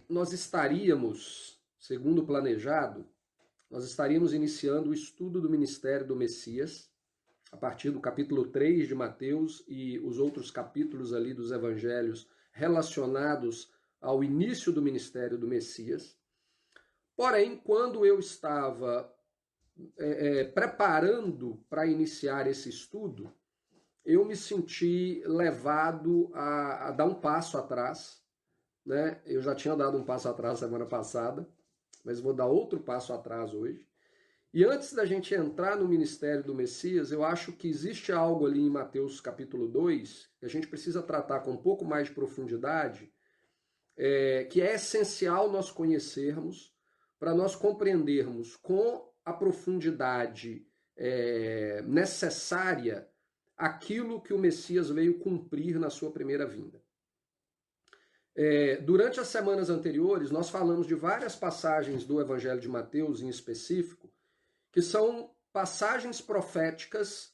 nós estaríamos, segundo o planejado, nós estaríamos iniciando o estudo do ministério do Messias, a partir do capítulo 3 de Mateus e os outros capítulos ali dos evangelhos relacionados ao início do ministério do Messias. Porém, quando eu estava preparando para iniciar esse estudo, eu me senti levado a dar um passo atrás, né? Eu já tinha dado um passo atrás semana passada, mas vou dar outro passo atrás hoje. E antes da gente entrar no ministério do Messias, eu acho que existe algo ali em Mateus capítulo 2, que a gente precisa tratar com um pouco mais de profundidade, que é essencial nós conhecermos, para nós compreendermos com a profundidade necessária aquilo que o Messias veio cumprir na sua primeira vinda. Durante as semanas anteriores, nós falamos de várias passagens do Evangelho de Mateus, em específico, que são passagens proféticas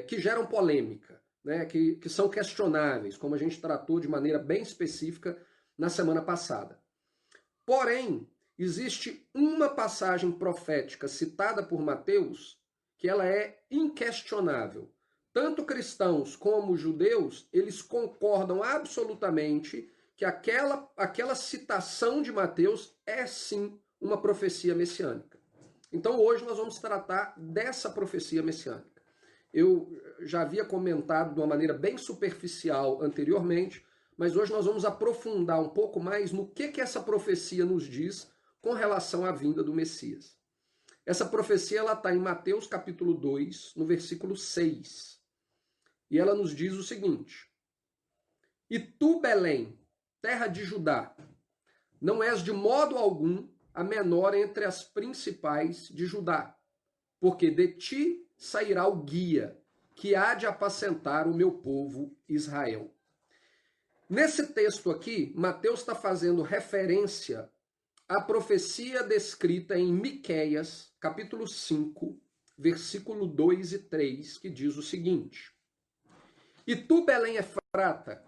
que geram polêmica, né? que são questionáveis, como a gente tratou de maneira bem específica na semana passada. Porém, existe uma passagem profética citada por Mateus que ela é inquestionável. Tanto cristãos como judeus, eles concordam absolutamente que aquela citação de Mateus é sim uma profecia messiânica. Então hoje nós vamos tratar dessa profecia messiânica. Eu já havia comentado de uma maneira bem superficial anteriormente, mas hoje nós vamos aprofundar um pouco mais no que essa profecia nos diz com relação à vinda do Messias. Essa profecia está em Mateus capítulo 2, no versículo 6. E ela nos diz o seguinte: E tu, Belém, terra de Judá, não és de modo algum a menor entre as principais de Judá, porque de ti sairá o guia, que há de apacentar o meu povo Israel. Nesse texto aqui, Mateus está fazendo referência à profecia descrita em Miqueias, capítulo 5, versículo 2 e 3, que diz o seguinte: E tu, Belém Efrata,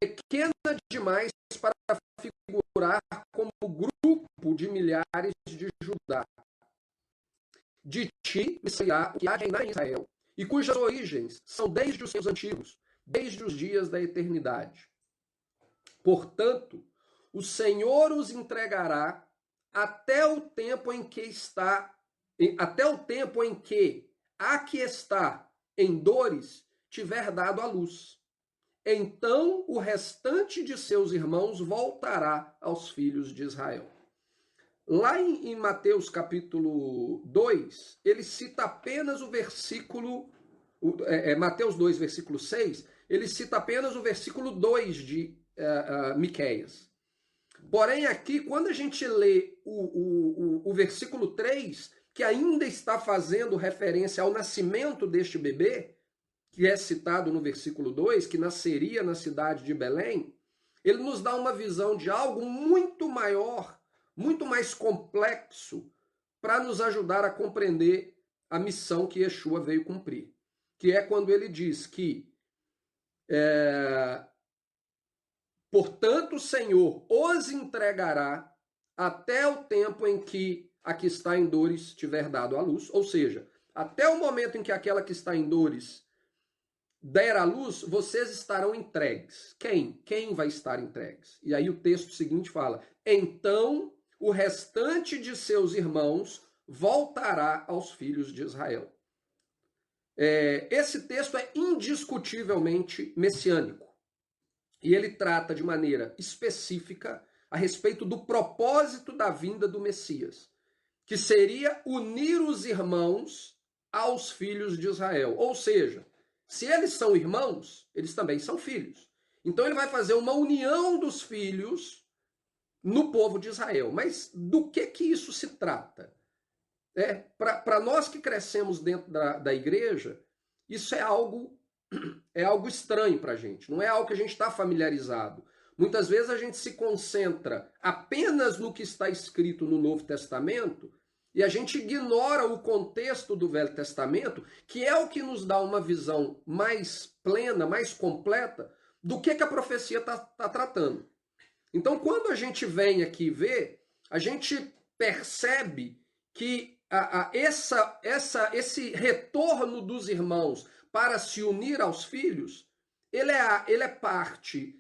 pequena demais para figurar como grupo de milhares de Judá. De ti sairá o que há de reinar em Israel, e cujas origens são desde os tempos antigos, desde os dias da eternidade. Portanto, o Senhor os entregará até o tempo em que a que está em dores tiver dado à luz. Então o restante de seus irmãos voltará aos filhos de Israel. Lá em Mateus capítulo 2, ele cita apenas o versículo, Mateus 2, versículo 6, ele cita apenas o versículo 2 de Miqueias. Porém, aqui, quando a gente lê o versículo 3, que ainda está fazendo referência ao nascimento deste bebê, que é citado no versículo 2, que nasceria na cidade de Belém, ele nos dá uma visão de algo muito maior, muito mais complexo, para nos ajudar a compreender a missão que Yeshua veio cumprir. Que é quando ele diz que portanto, o Senhor os entregará até o tempo em que a que está em dores tiver dado à luz, ou seja, até o momento em que aquela que está em dores der à luz, vocês estarão entregues. Quem? Quem vai estar entregues? E aí o texto seguinte fala: então o restante de seus irmãos voltará aos filhos de Israel. Esse texto é indiscutivelmente messiânico. E ele trata de maneira específica a respeito do propósito da vinda do Messias, que seria unir os irmãos aos filhos de Israel. Ou seja, se eles são irmãos, eles também são filhos. Então ele vai fazer uma união dos filhos no povo de Israel. Mas do que isso se trata? Para nós que crescemos dentro da igreja, isso é algo estranho para a gente, não é algo que a gente está familiarizado. Muitas vezes a gente se concentra apenas no que está escrito no Novo Testamento e a gente ignora o contexto do Velho Testamento, que é o que nos dá uma visão mais plena, mais completa do que a profecia está tratando. Então, quando a gente vem aqui ver, a gente percebe que esse retorno dos irmãos para se unir aos filhos, ele é parte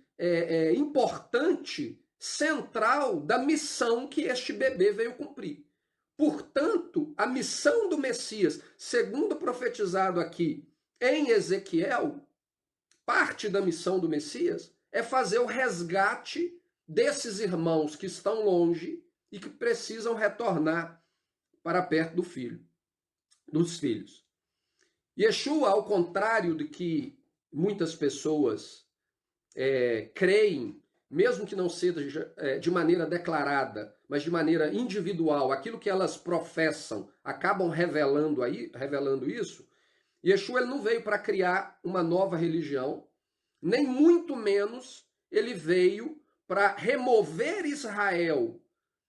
importante, central da missão que este bebê veio cumprir. Portanto, a missão do Messias, segundo profetizado aqui em Ezequiel, parte da missão do Messias é fazer o resgate desses irmãos que estão longe e que precisam retornar para perto dos filhos. Yeshua, ao contrário de que muitas pessoas creem, mesmo que não seja de maneira declarada, mas de maneira individual, aquilo que elas professam acabam revelando isso. Yeshua ele não veio para criar uma nova religião, nem muito menos ele veio para remover Israel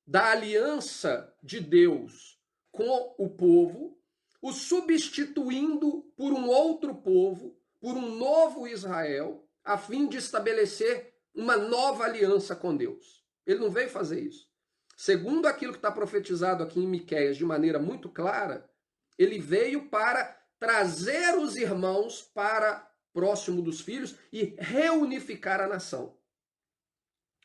da aliança de Deus com o povo, o substituindo por um outro povo, por um novo Israel, a fim de estabelecer uma nova aliança com Deus. Ele não veio fazer isso. Segundo aquilo que está profetizado aqui em Miqueias de maneira muito clara, ele veio para trazer os irmãos para próximo dos filhos e reunificar a nação.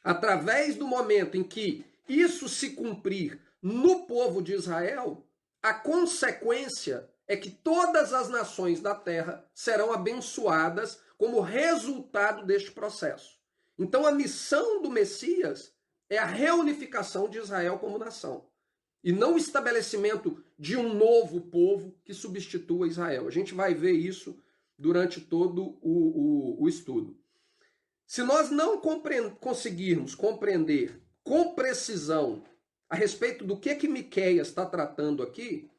Através do momento em que isso se cumprir no povo de Israel, a consequência é que todas as nações da terra serão abençoadas como resultado deste processo. Então a missão do Messias é a reunificação de Israel como nação. E não o estabelecimento de um novo povo que substitua Israel. A gente vai ver isso durante todo o estudo. Se nós não conseguirmos compreender com precisão a respeito do que Miqueias está tratando aqui,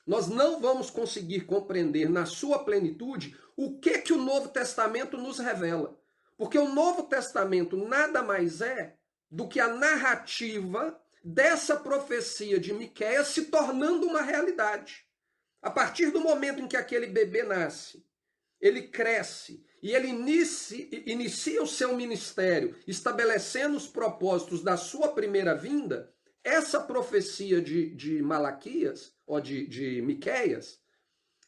nós não vamos conseguir compreender na sua plenitude o que o Novo Testamento nos revela. Porque o Novo Testamento nada mais é do que a narrativa dessa profecia de Miqueias se tornando uma realidade. A partir do momento em que aquele bebê nasce, ele cresce e ele inicia o seu ministério, estabelecendo os propósitos da sua primeira vinda, essa profecia de Malaquias, ou de Miqueias,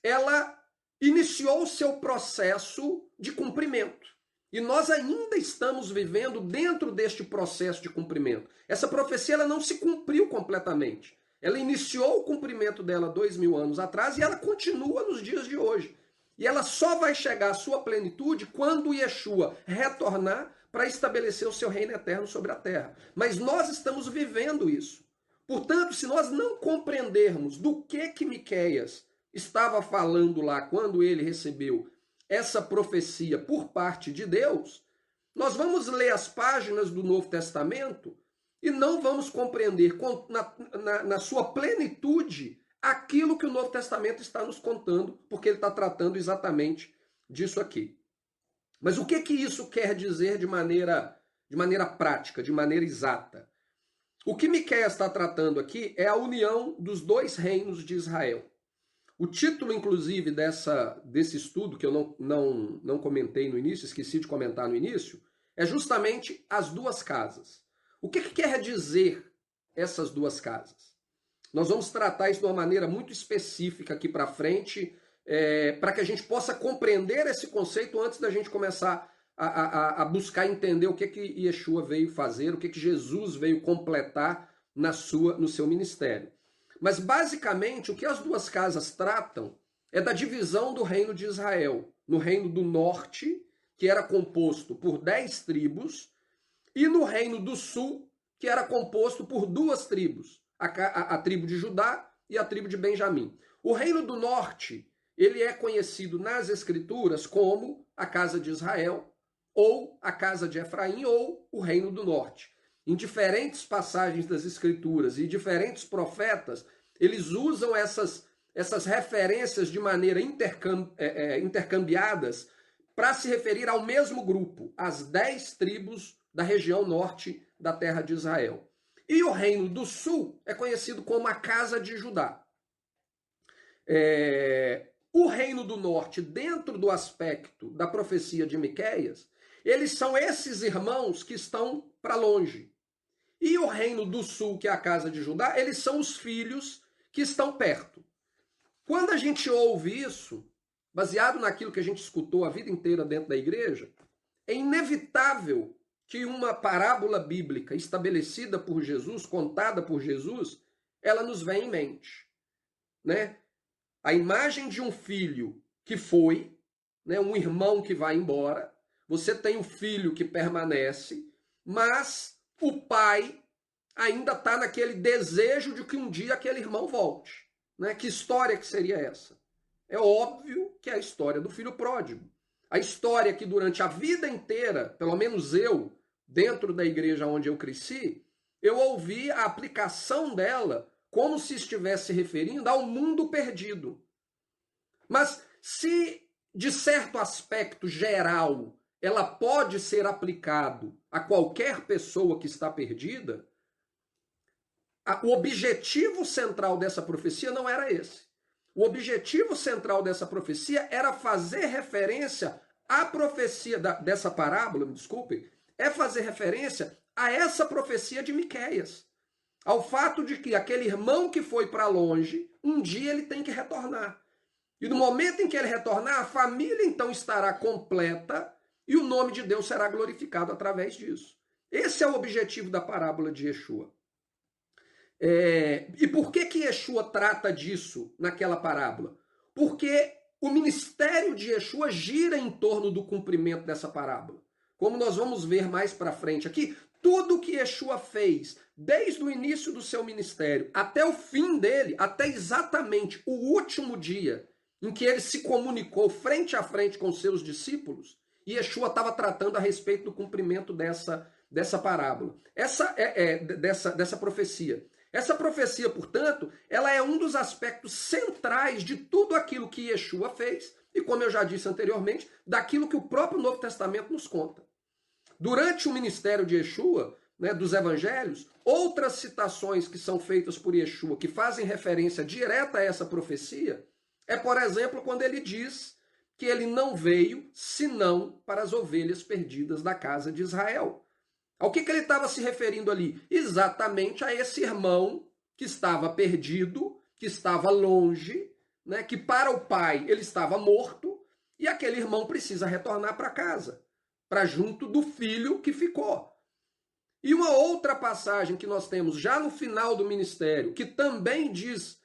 ela iniciou o seu processo de cumprimento. E nós ainda estamos vivendo dentro deste processo de cumprimento. Essa profecia ela não se cumpriu completamente. Ela iniciou o cumprimento dela 2000 anos atrás e ela continua nos dias de hoje. E ela só vai chegar à sua plenitude quando Yeshua retornar para estabelecer o seu reino eterno sobre a terra. Mas nós estamos vivendo isso. Portanto, se nós não compreendermos do que Miqueias estava falando lá quando ele recebeu essa profecia por parte de Deus, nós vamos ler as páginas do Novo Testamento e não vamos compreender na sua plenitude aquilo que o Novo Testamento está nos contando, porque ele está tratando exatamente disso aqui. Mas o que isso quer dizer de maneira prática, de maneira exata? O que Miqueias está tratando aqui é a união dos dois reinos de Israel. O título, inclusive, desse estudo, que eu não comentei no início, esqueci de comentar no início, é justamente as duas casas. O que quer dizer essas duas casas? Nós vamos tratar isso de uma maneira muito específica aqui para frente, para que a gente possa compreender esse conceito antes da gente começar a buscar entender o que Yeshua veio fazer, o que Jesus veio completar no seu ministério. Mas, basicamente, o que as duas casas tratam é da divisão do reino de Israel. No reino do norte, que era composto por 10 tribos, e no reino do sul, que era composto por 2 tribos, a tribo de Judá e a tribo de Benjamim. O reino do norte, ele é conhecido nas escrituras como a casa de Israel, ou a casa de Efraim, ou o reino do norte. Em diferentes passagens das escrituras e diferentes profetas, eles usam essas referências de maneira intercambiadas para se referir ao mesmo grupo, as 10 tribos da região norte da terra de Israel. E o reino do sul é conhecido como a casa de Judá. O reino do norte, dentro do aspecto da profecia de Miqueias, eles são esses irmãos que estão para longe. E o reino do sul, que é a casa de Judá, eles são os filhos que estão perto. Quando a gente ouve isso, baseado naquilo que a gente escutou a vida inteira dentro da igreja, é inevitável que uma parábola bíblica estabelecida por Jesus, contada por Jesus, ela nos venha em mente, né? A imagem de um filho que foi, né, um irmão que vai embora, você tem um filho que permanece, mas o pai ainda está naquele desejo de que um dia aquele irmão volte. Né? Que história que seria essa? É óbvio que é a história do filho pródigo. A história que durante a vida inteira, pelo menos eu, dentro da igreja onde eu cresci, eu ouvi a aplicação dela como se estivesse referindo ao mundo perdido. Mas se, de certo aspecto geral, ela pode ser aplicado a qualquer pessoa que está perdida, o objetivo central dessa profecia não era esse. O objetivo central dessa profecia era fazer referência à profecia dessa parábola, me desculpem, é fazer referência a essa profecia de Miqueias. Ao fato de que aquele irmão que foi para longe, um dia ele tem que retornar. E no momento em que ele retornar, a família então estará completa e o nome de Deus será glorificado através disso. Esse é o objetivo da parábola de Yeshua. E por que Yeshua trata disso naquela parábola? Porque o ministério de Yeshua gira em torno do cumprimento dessa parábola. Como nós vamos ver mais para frente aqui, tudo que Yeshua fez, desde o início do seu ministério até o fim dele, até exatamente o último dia em que ele se comunicou frente a frente com seus discípulos, Yeshua estava tratando a respeito do cumprimento dessa parábola, dessa profecia. Essa profecia, portanto, ela é um dos aspectos centrais de tudo aquilo que Yeshua fez e, como eu já disse anteriormente, daquilo que o próprio Novo Testamento nos conta. Durante o ministério de Yeshua, né, dos evangelhos, outras citações que são feitas por Yeshua, que fazem referência direta a essa profecia, é, por exemplo, quando ele diz que ele não veio senão para as ovelhas perdidas da casa de Israel. Ao que ele estava se referindo ali? Exatamente a esse irmão que estava perdido, que estava longe, né, que para o pai ele estava morto, e aquele irmão precisa retornar para casa, para junto do filho que ficou. E uma outra passagem que nós temos já no final do ministério, que também diz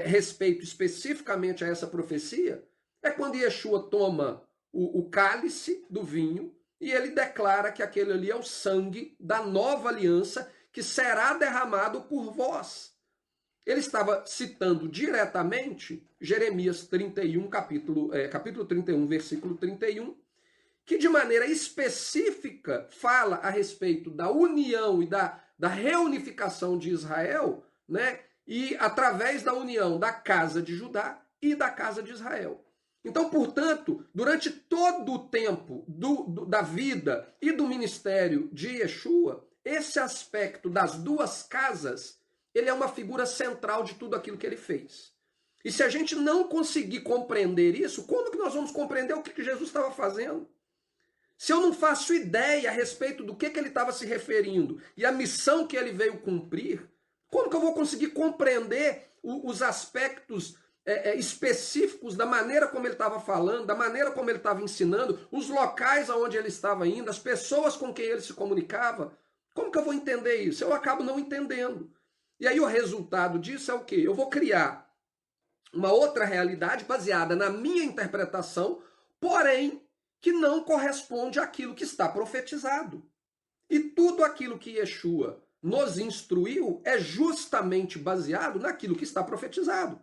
respeito especificamente a essa profecia, é quando Yeshua toma o cálice do vinho e ele declara que aquele ali é o sangue da nova aliança que será derramado por vós. Ele estava citando diretamente Jeremias 31, capítulo 31, versículo 31, que de maneira específica fala a respeito da união e da reunificação de Israel, né? E através da união da casa de Judá e da casa de Israel. Então, portanto, durante todo o tempo da vida e do ministério de Yeshua, esse aspecto das duas casas, ele é uma figura central de tudo aquilo que ele fez. E se a gente não conseguir compreender isso, como que nós vamos compreender o que Jesus estava fazendo? Se eu não faço ideia a respeito do que ele estava se referindo e a missão que ele veio cumprir, como que eu vou conseguir compreender os aspectos específicos da maneira como ele estava falando, da maneira como ele estava ensinando, os locais aonde ele estava indo, as pessoas com quem ele se comunicava? Como que eu vou entender isso? Eu acabo não entendendo. E aí o resultado disso é o quê? Eu vou criar uma outra realidade baseada na minha interpretação, porém que não corresponde àquilo que está profetizado. E tudo aquilo que Yeshua nos instruiu é justamente baseado naquilo que está profetizado.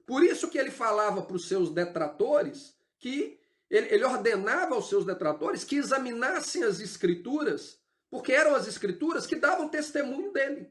Por isso que ele falava para os seus detratores, que ele ordenava aos seus detratores que examinassem as escrituras, porque eram as escrituras que davam testemunho dele.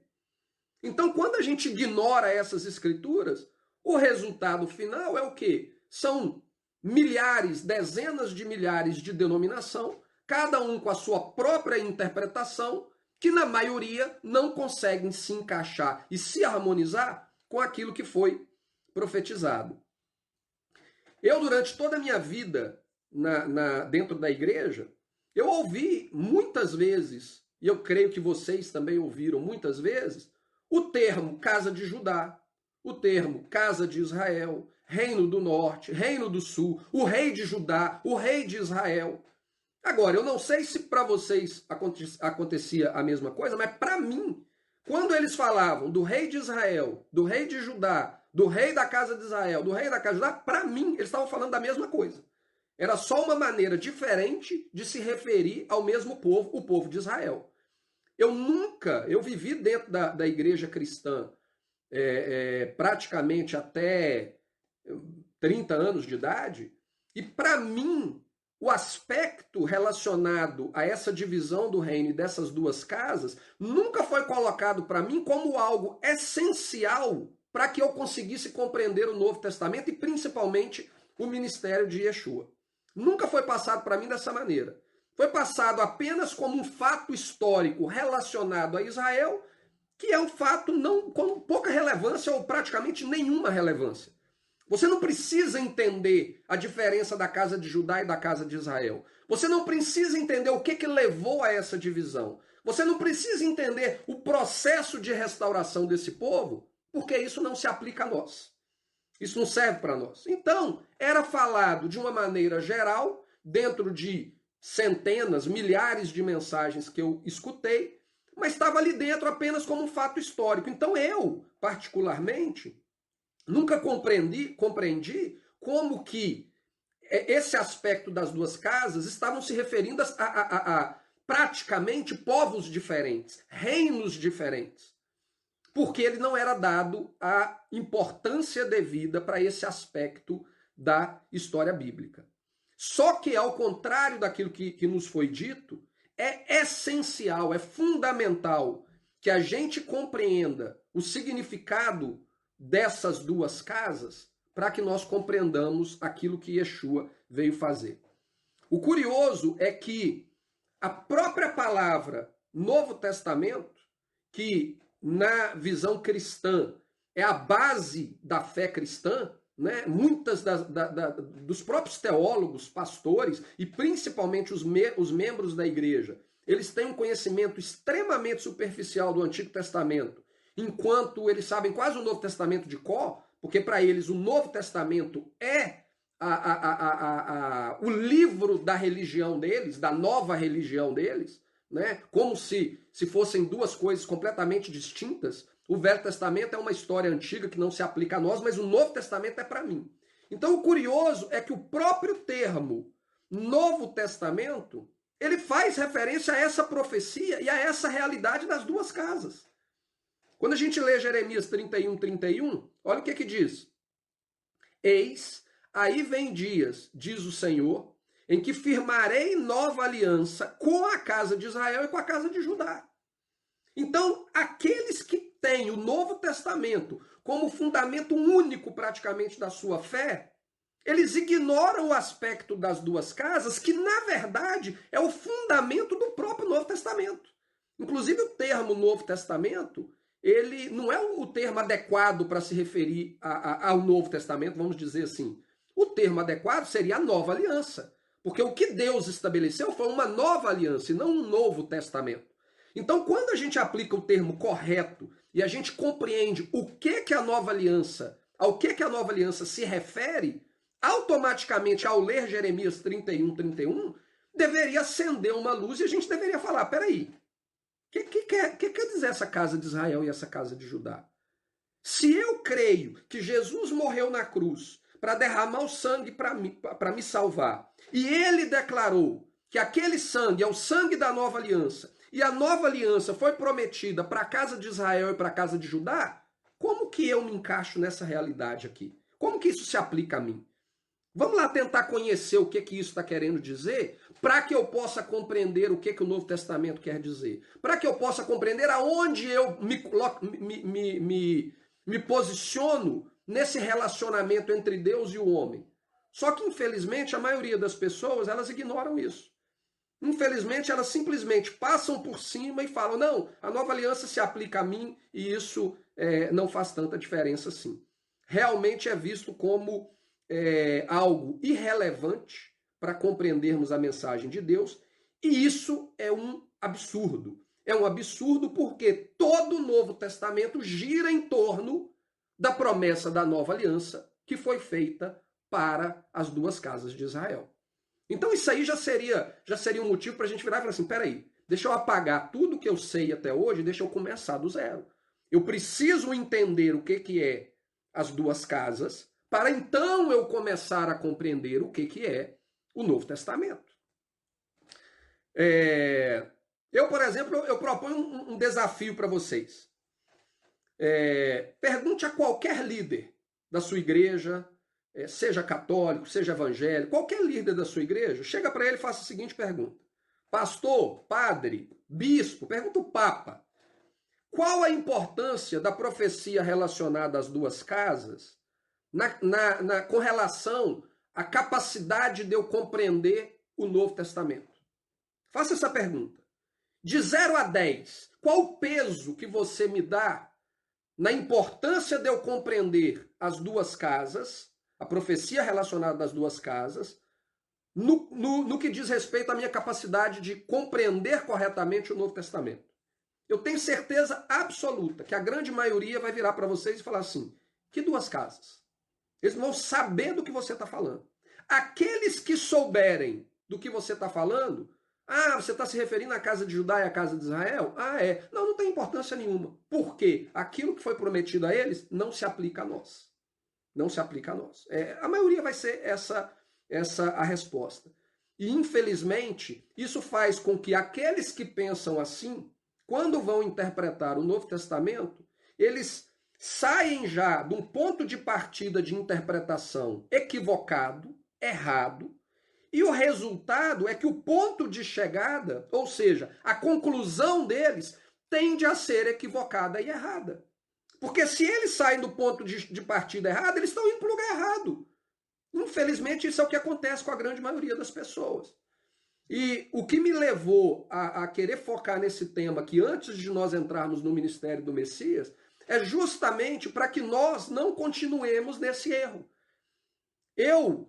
Então, quando a gente ignora essas escrituras, o resultado final é o quê? São milhares, dezenas de milhares de denominação, cada um com a sua própria interpretação, que na maioria não conseguem se encaixar e se harmonizar com aquilo que foi profetizado. Eu, durante toda a minha vida dentro da igreja, Eu ouvi muitas vezes, e eu creio que vocês também ouviram muitas vezes, o termo casa de Judá, o termo casa de Israel, reino do norte, reino do sul, o rei de Judá, o rei de Israel. Agora, eu não sei se para vocês acontecia a mesma coisa, mas para mim, quando eles falavam do rei de Israel, do rei de Judá, do rei da casa de Israel, do rei da casa de Judá, para mim, eles estavam falando da mesma coisa. Era só uma maneira diferente de se referir ao mesmo povo, o povo de Israel. Eu vivi dentro da igreja cristã praticamente até 30 anos de idade, e para mim, o aspecto relacionado a essa divisão do reino e dessas duas casas nunca foi colocado para mim como algo essencial para que eu conseguisse compreender o Novo Testamento e principalmente o ministério de Yeshua. Nunca foi passado para mim dessa maneira. Foi passado apenas como um fato histórico relacionado a Israel, que é um fato não com pouca relevância ou praticamente nenhuma relevância. Você não precisa entender a diferença da casa de Judá e da casa de Israel. Você não precisa entender o que levou a essa divisão. Você não precisa entender o processo de restauração desse povo, porque isso não se aplica a nós. Isso não serve para nós. Então, era falado de uma maneira geral, dentro de centenas, milhares de mensagens que eu escutei, mas estava ali dentro apenas como um fato histórico. Então, eu, particularmente, nunca compreendi como que esse aspecto das duas casas estavam se referindo a praticamente povos diferentes, reinos diferentes, porque ele não era dado a importância devida para esse aspecto da história bíblica. Só que, ao contrário daquilo que nos foi dito, é essencial, é fundamental que a gente compreenda o significado dessas duas casas para que nós compreendamos aquilo que Yeshua veio fazer. O curioso é que a própria palavra Novo Testamento, que na visão cristã é a base da fé cristã, né? Muitas dos próprios teólogos, pastores e principalmente os membros da igreja, eles têm um conhecimento extremamente superficial do Antigo Testamento, enquanto eles sabem quase o Novo Testamento de cor, porque para eles o Novo Testamento é o livro da religião deles, da nova religião deles, né? Como se fossem duas coisas completamente distintas. O Velho Testamento é uma história antiga que não se aplica a nós, mas o Novo Testamento é para mim. Então o curioso é que o próprio termo Novo Testamento, ele faz referência a essa profecia e a essa realidade das duas casas. Quando a gente lê Jeremias 31, olha o que diz. Eis, aí vem dias, diz o Senhor, em que firmarei nova aliança com a casa de Israel e com a casa de Judá. Então, aqueles que têm o Novo Testamento como fundamento único praticamente da sua fé, eles ignoram o aspecto das duas casas, que na verdade é o fundamento do próprio Novo Testamento. Inclusive o termo Novo Testamento, ele não é o termo adequado para se referir ao Novo Testamento, vamos dizer assim. O termo adequado seria a nova aliança. Porque o que Deus estabeleceu foi uma nova aliança e não um novo testamento. Então, quando a gente aplica o termo correto e a gente compreende o que a nova aliança, ao que a nova aliança se refere, automaticamente, ao ler Jeremias 31, deveria acender uma luz e a gente deveria falar, peraí, o que quer dizer essa casa de Israel e essa casa de Judá? Se eu creio que Jesus morreu na cruz para derramar o sangue para me salvar, e ele declarou que aquele sangue é o sangue da nova aliança, e a nova aliança foi prometida para a casa de Israel e para a casa de Judá, como que eu me encaixo nessa realidade aqui? Como que isso se aplica a mim? Vamos lá tentar conhecer o que isso está querendo dizer, para que eu possa compreender o que o Novo Testamento quer dizer. Para que eu possa compreender aonde eu me posiciono nesse relacionamento entre Deus e o homem. Só que, infelizmente, a maioria das pessoas, elas ignoram isso. Infelizmente, elas simplesmente passam por cima e falam, não, a nova aliança se aplica a mim e isso não faz tanta diferença assim. Realmente é visto como algo irrelevante para compreendermos a mensagem de Deus E isso é um absurdo. É um absurdo porque todo o Novo Testamento gira em torno da promessa da nova aliança que foi feita para as duas casas de Israel. Então isso aí já seria um motivo para a gente virar e falar assim, peraí, deixa eu apagar tudo que eu sei até hoje, deixa eu começar do zero. Eu preciso entender o que é as duas casas, para então eu começar a compreender o que é o Novo Testamento. Eu, por exemplo, eu proponho um desafio para vocês. Pergunte a qualquer líder da sua igreja, seja católico, seja evangélico, qualquer líder da sua igreja, chega para ele e faça a seguinte pergunta. Pastor, padre, bispo, pergunta o Papa. Qual a importância da profecia relacionada às duas casas com relação à capacidade de eu compreender o Novo Testamento? Faça essa pergunta. De 0 a 10, qual o peso que você me dá na importância de eu compreender as duas casas, a profecia relacionada às duas casas, no que diz respeito à minha capacidade de compreender corretamente o Novo Testamento? Eu tenho certeza absoluta que a grande maioria vai virar para vocês e falar assim, que duas casas? Eles vão saber do que você está falando. Aqueles que souberem do que você está falando, você está se referindo à casa de Judá e à casa de Israel? É. Não tem importância nenhuma. Por quê? Aquilo que foi prometido a eles não se aplica a nós. Não se aplica a nós. A maioria vai ser essa a resposta. E, infelizmente, isso faz com que aqueles que pensam assim, quando vão interpretar o Novo Testamento, eles saem já de um ponto de partida de interpretação equivocado, errado, e o resultado é que o ponto de chegada, ou seja, a conclusão deles, tende a ser equivocada e errada. Porque se eles saem do ponto de partida errado, eles estão indo para o lugar errado. Infelizmente, isso é o que acontece com a grande maioria das pessoas. E o que me levou a querer focar nesse tema, que antes de nós entrarmos no ministério do Messias, é justamente para que nós não continuemos nesse erro. Eu,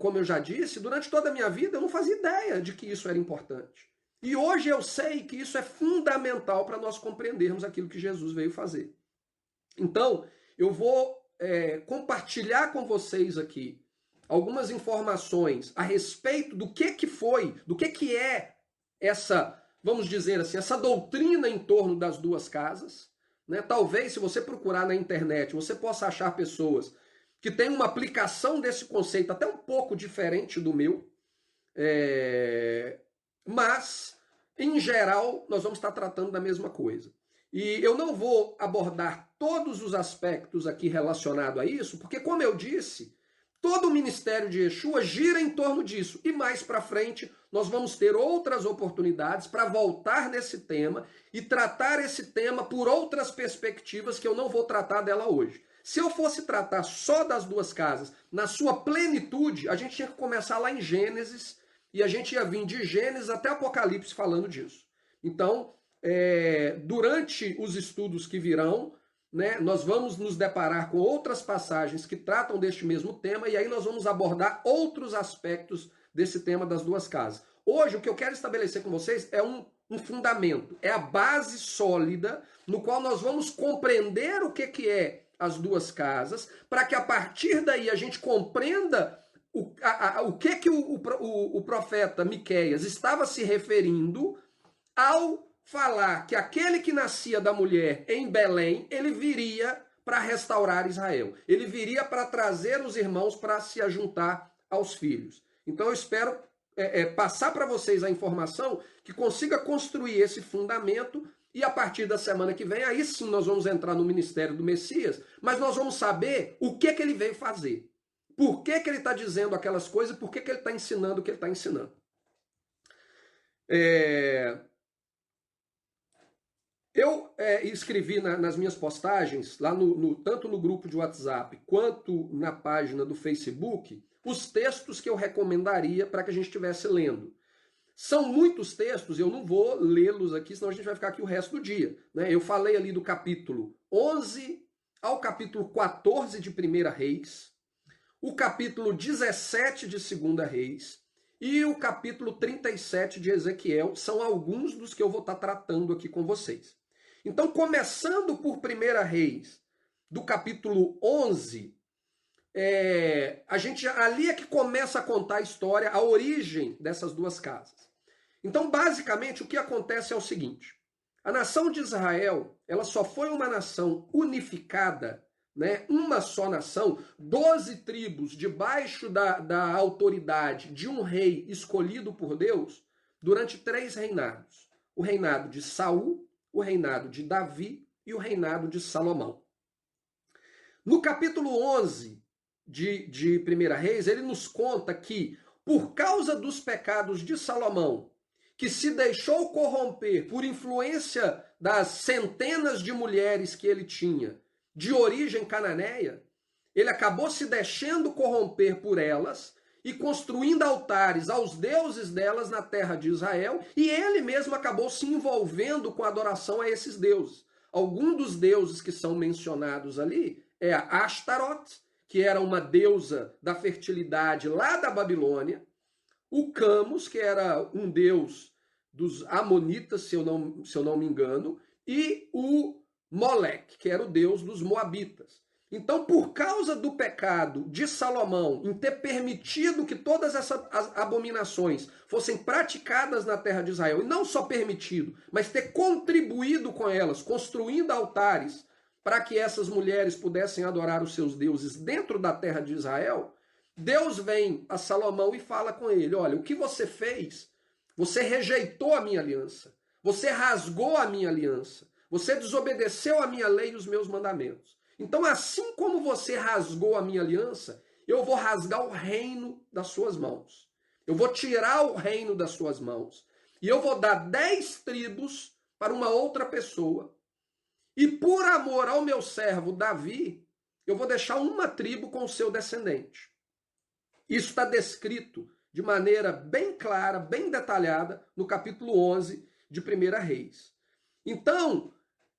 como eu já disse, durante toda a minha vida eu não fazia ideia de que isso era importante. E hoje eu sei que isso é fundamental para nós compreendermos aquilo que Jesus veio fazer. Então, eu vou compartilhar com vocês aqui algumas informações a respeito do que foi, do que é essa, vamos dizer assim, essa doutrina em torno das duas casas. Né? Talvez, se você procurar na internet, você possa achar pessoas que têm uma aplicação desse conceito até um pouco diferente do meu. Mas, em geral, nós vamos estar tratando da mesma coisa. E eu não vou abordar todos os aspectos aqui relacionados a isso, porque, como eu disse, todo o ministério de Yeshua gira em torno disso. E mais para frente, nós vamos ter outras oportunidades para voltar nesse tema e tratar esse tema por outras perspectivas que eu não vou tratar dela hoje. Se eu fosse tratar só das duas casas, na sua plenitude, a gente tinha que começar lá em Gênesis, e a gente ia vir de Gênesis até Apocalipse falando disso. Então, durante os estudos que virão, né, nós vamos nos deparar com outras passagens que tratam deste mesmo tema, e aí nós vamos abordar outros aspectos desse tema das duas casas. Hoje, o que eu quero estabelecer com vocês é um fundamento, é a base sólida no qual nós vamos compreender o que é as duas casas, para que a partir daí a gente compreenda o que o profeta Miqueias estava se referindo ao falar que aquele que nascia da mulher em Belém, ele viria para restaurar Israel. Ele viria para trazer os irmãos para se ajuntar aos filhos. Então eu espero passar para vocês a informação que consiga construir esse fundamento, e a partir da semana que vem, aí sim nós vamos entrar no ministério do Messias, mas nós vamos saber o que ele veio fazer. Por que ele está dizendo aquelas coisas, por que ele está ensinando o que ele está ensinando. Eu escrevi nas minhas postagens, lá tanto no grupo de WhatsApp quanto na página do Facebook, os textos que eu recomendaria para que a gente estivesse lendo. São muitos textos, eu não vou lê-los aqui, senão a gente vai ficar aqui o resto do dia. Né? Eu falei ali do capítulo 11 ao capítulo 14 de 1 Reis, o capítulo 17 de 2 Reis e o capítulo 37 de Ezequiel são alguns dos que eu vou estar tratando aqui com vocês. Então, começando por 1 Reis, do capítulo 11, ali é que começa a contar a história, a origem dessas duas casas. Então, basicamente, o que acontece é o seguinte: a nação de Israel, ela só foi uma nação unificada, né, uma só nação, 12 tribos debaixo da autoridade de um rei escolhido por Deus, durante 3 reinados: o reinado de Saul, o reinado de Davi e o reinado de Salomão. No capítulo 11 de 1 Reis, ele nos conta que, por causa dos pecados de Salomão, que se deixou corromper por influência das centenas de mulheres que ele tinha, de origem cananeia, ele acabou se deixando corromper por elas e construindo altares aos deuses delas na terra de Israel, e ele mesmo acabou se envolvendo com a adoração a esses deuses. Alguns dos deuses que são mencionados ali é a Ashtaroth, que era uma deusa da fertilidade lá da Babilônia, o Camus, que era um deus dos Amonitas, se eu não me engano, e o Moleque, que era o deus dos Moabitas. Então, por causa do pecado de Salomão em ter permitido que todas essas abominações fossem praticadas na terra de Israel, e não só permitido, mas ter contribuído com elas, construindo altares para que essas mulheres pudessem adorar os seus deuses dentro da terra de Israel, Deus vem a Salomão e fala com ele: olha, o que você fez, você rejeitou a minha aliança, você rasgou a minha aliança, você desobedeceu a minha lei e os meus mandamentos. Então, assim como você rasgou a minha aliança, eu vou rasgar o reino das suas mãos. Eu vou tirar o reino das suas mãos. E eu vou dar 10 tribos para uma outra pessoa. E por amor ao meu servo Davi, eu vou deixar uma tribo com o seu descendente. Isso está descrito de maneira bem clara, bem detalhada, no capítulo 11 de 1 Reis. Então,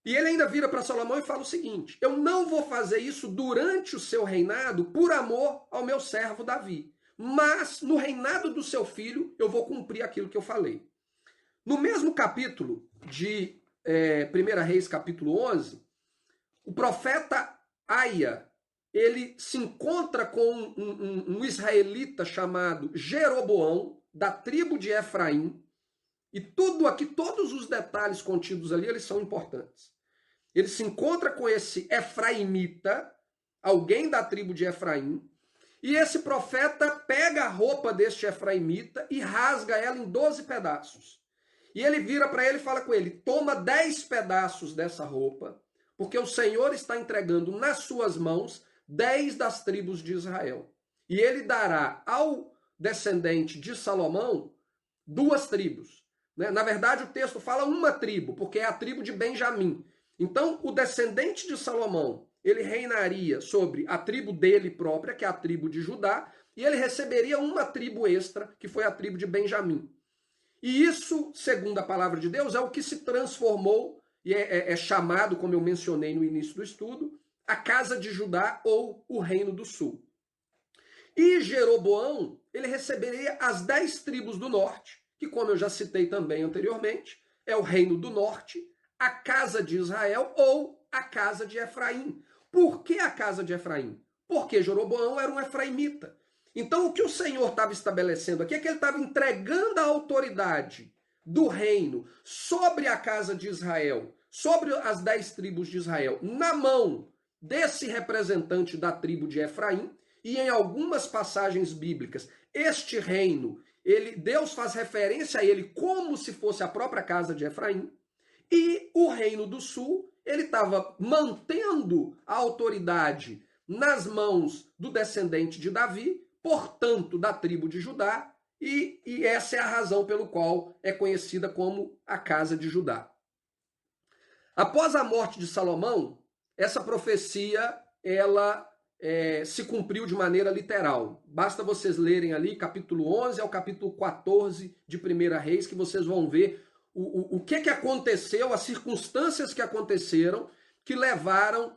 e ele ainda vira para Salomão e fala o seguinte: eu não vou fazer isso durante o seu reinado por amor ao meu servo Davi, mas no reinado do seu filho eu vou cumprir aquilo que eu falei. No mesmo capítulo de 1 Reis, capítulo 11, o profeta Aia, ele se encontra com um israelita chamado Jeroboão, da tribo de Efraim, e tudo aqui, todos os detalhes contidos ali, eles são importantes. Ele se encontra com esse efraimita, alguém da tribo de Efraim, e esse profeta pega a roupa deste efraimita e rasga ela em 12 pedaços. E ele vira para ele e fala com ele: toma 10 pedaços dessa roupa, porque o Senhor está entregando nas suas mãos 10 das tribos de Israel. E ele dará ao descendente de Salomão 2 tribos. Na verdade, o texto fala uma tribo, porque é a tribo de Benjamim. Então, o descendente de Salomão, ele reinaria sobre a tribo dele própria, que é a tribo de Judá, e ele receberia uma tribo extra, que foi a tribo de Benjamim. E isso, segundo a palavra de Deus, é o que se transformou, e é chamado, como eu mencionei no início do estudo, a casa de Judá ou o reino do sul. E Jeroboão, ele receberia as 10 tribos do norte, que, como eu já citei também anteriormente, é o reino do norte, a casa de Israel ou a casa de Efraim. Por que a casa de Efraim? Porque Jeroboão era um efraimita. Então, o que o Senhor estava estabelecendo aqui é que ele estava entregando a autoridade do reino sobre a casa de Israel, sobre as 10 tribos de Israel, na mão desse representante da tribo de Efraim, e em algumas passagens bíblicas, este reino, Deus faz referência a ele como se fosse a própria casa de Efraim, e o reino do sul, ele estava mantendo a autoridade nas mãos do descendente de Davi, portanto, da tribo de Judá, e essa é a razão pelo qual é conhecida como a casa de Judá. Após a morte de Salomão, essa profecia, ela se cumpriu de maneira literal. Basta vocês lerem ali capítulo 11 ao capítulo 14 de 1 Reis, que vocês vão ver o que aconteceu, as circunstâncias que aconteceram, que levaram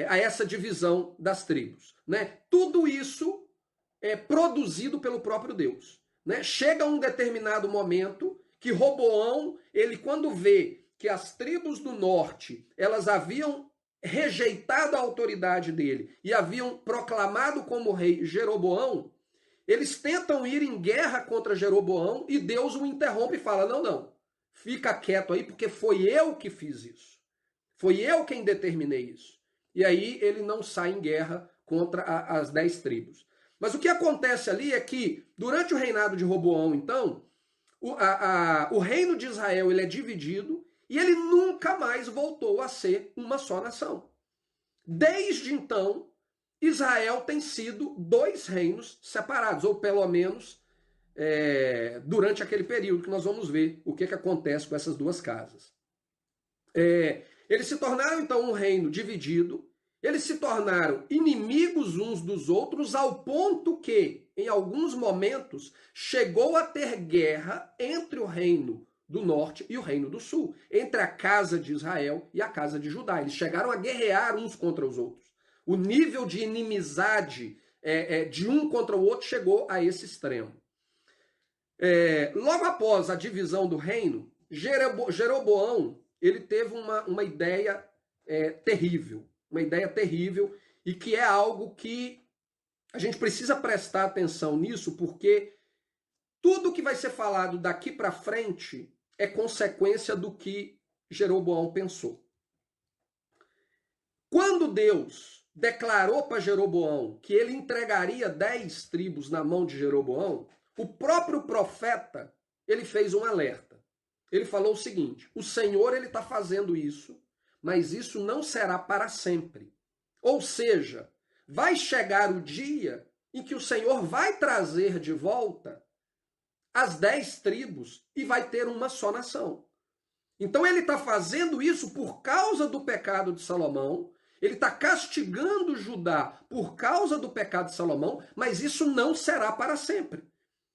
a essa divisão das tribos. Né? Tudo isso produzido pelo próprio Deus. Né? Chega um determinado momento que Roboão, ele quando vê que as tribos do norte, elas haviam rejeitado a autoridade dele e haviam proclamado como rei Jeroboão, eles tentam ir em guerra contra Jeroboão e Deus o interrompe e fala, não, não, fica quieto aí porque foi eu que fiz isso. Foi eu quem determinei isso. E aí ele não sai em guerra contra as 10 tribos. Mas o que acontece ali é que, durante o reinado de Roboão, então, o reino de Israel ele é dividido e ele nunca mais voltou a ser uma só nação. Desde então, Israel tem sido 2 reinos separados, ou pelo menos durante aquele período que nós vamos ver o que acontece com essas 2 casas. Eles se tornaram, então, um reino dividido, eles se tornaram inimigos uns dos outros, ao ponto que, em alguns momentos, chegou a ter guerra entre o reino do norte e o reino do sul, entre a casa de Israel e a casa de Judá. Eles chegaram a guerrear uns contra os outros. O nível de inimizade de um contra o outro chegou a esse extremo. Logo após a divisão do reino, Jeroboão ele teve uma ideia terrível. Uma ideia terrível e que é algo que a gente precisa prestar atenção nisso, porque tudo que vai ser falado daqui para frente é consequência do que Jeroboão pensou. Quando Deus declarou para Jeroboão que ele entregaria 10 tribos na mão de Jeroboão, o próprio profeta ele fez um alerta. Ele falou o seguinte, o Senhor ele está fazendo isso, mas isso não será para sempre. Ou seja, vai chegar o dia em que o Senhor vai trazer de volta as 10 tribos e vai ter uma só nação. Então ele está fazendo isso por causa do pecado de Salomão, ele está castigando Judá por causa do pecado de Salomão, mas isso não será para sempre.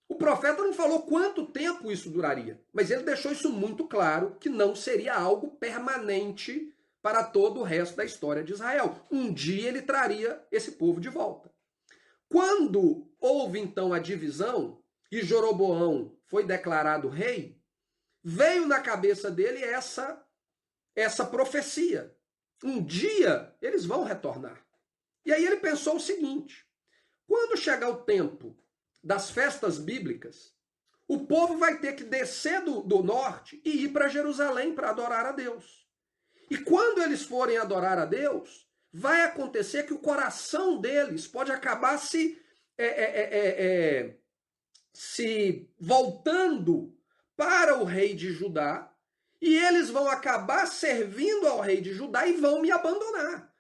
O profeta não falou quanto tempo isso duraria, mas ele deixou isso muito claro, que não seria algo permanente para todo o resto da história de Israel. Um dia ele traria esse povo de volta. Quando houve então a divisão e Jeroboão foi declarado rei, veio na cabeça dele essa profecia. Um dia eles vão retornar. E aí ele pensou o seguinte, quando chegar o tempo das festas bíblicas, o povo vai ter que descer do norte e ir para Jerusalém para adorar a Deus. E quando eles forem adorar a Deus, vai acontecer que o coração deles pode acabar se voltando para o rei de Judá, e eles vão acabar servindo ao rei de Judá e vão me abandonar.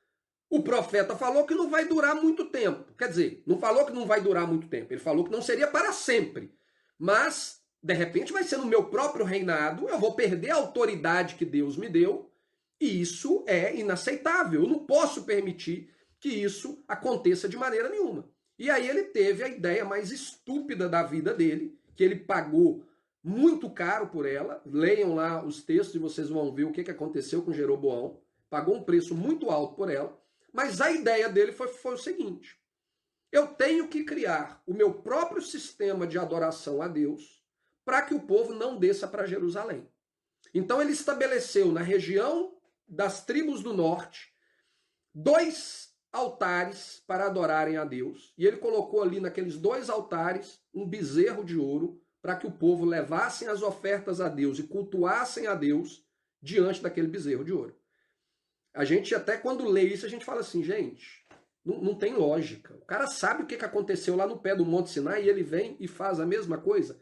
O profeta falou que não vai durar muito tempo. Quer dizer, não falou que não vai durar muito tempo. Ele falou que não seria para sempre. Mas, de repente, vai ser no meu próprio reinado, eu vou perder a autoridade que Deus me deu, e isso é inaceitável. Eu não posso permitir que isso aconteça de maneira nenhuma. E aí ele teve a ideia mais estúpida da vida dele, que ele pagou muito caro por ela. Leiam lá os textos e vocês vão ver o que aconteceu com Jeroboão. Pagou um preço muito alto por ela. Mas a ideia dele foi o seguinte, eu tenho que criar o meu próprio sistema de adoração a Deus para que o povo não desça para Jerusalém. Então ele estabeleceu na região das tribos do norte 2 altares para adorarem a Deus. E ele colocou ali naqueles 2 altares um bezerro de ouro para que o povo levassem as ofertas a Deus e cultuassem a Deus diante daquele bezerro de ouro. A gente até quando lê isso, a gente fala assim, gente, não tem lógica. O cara sabe o que aconteceu lá no pé do Monte Sinai e ele vem e faz a mesma coisa?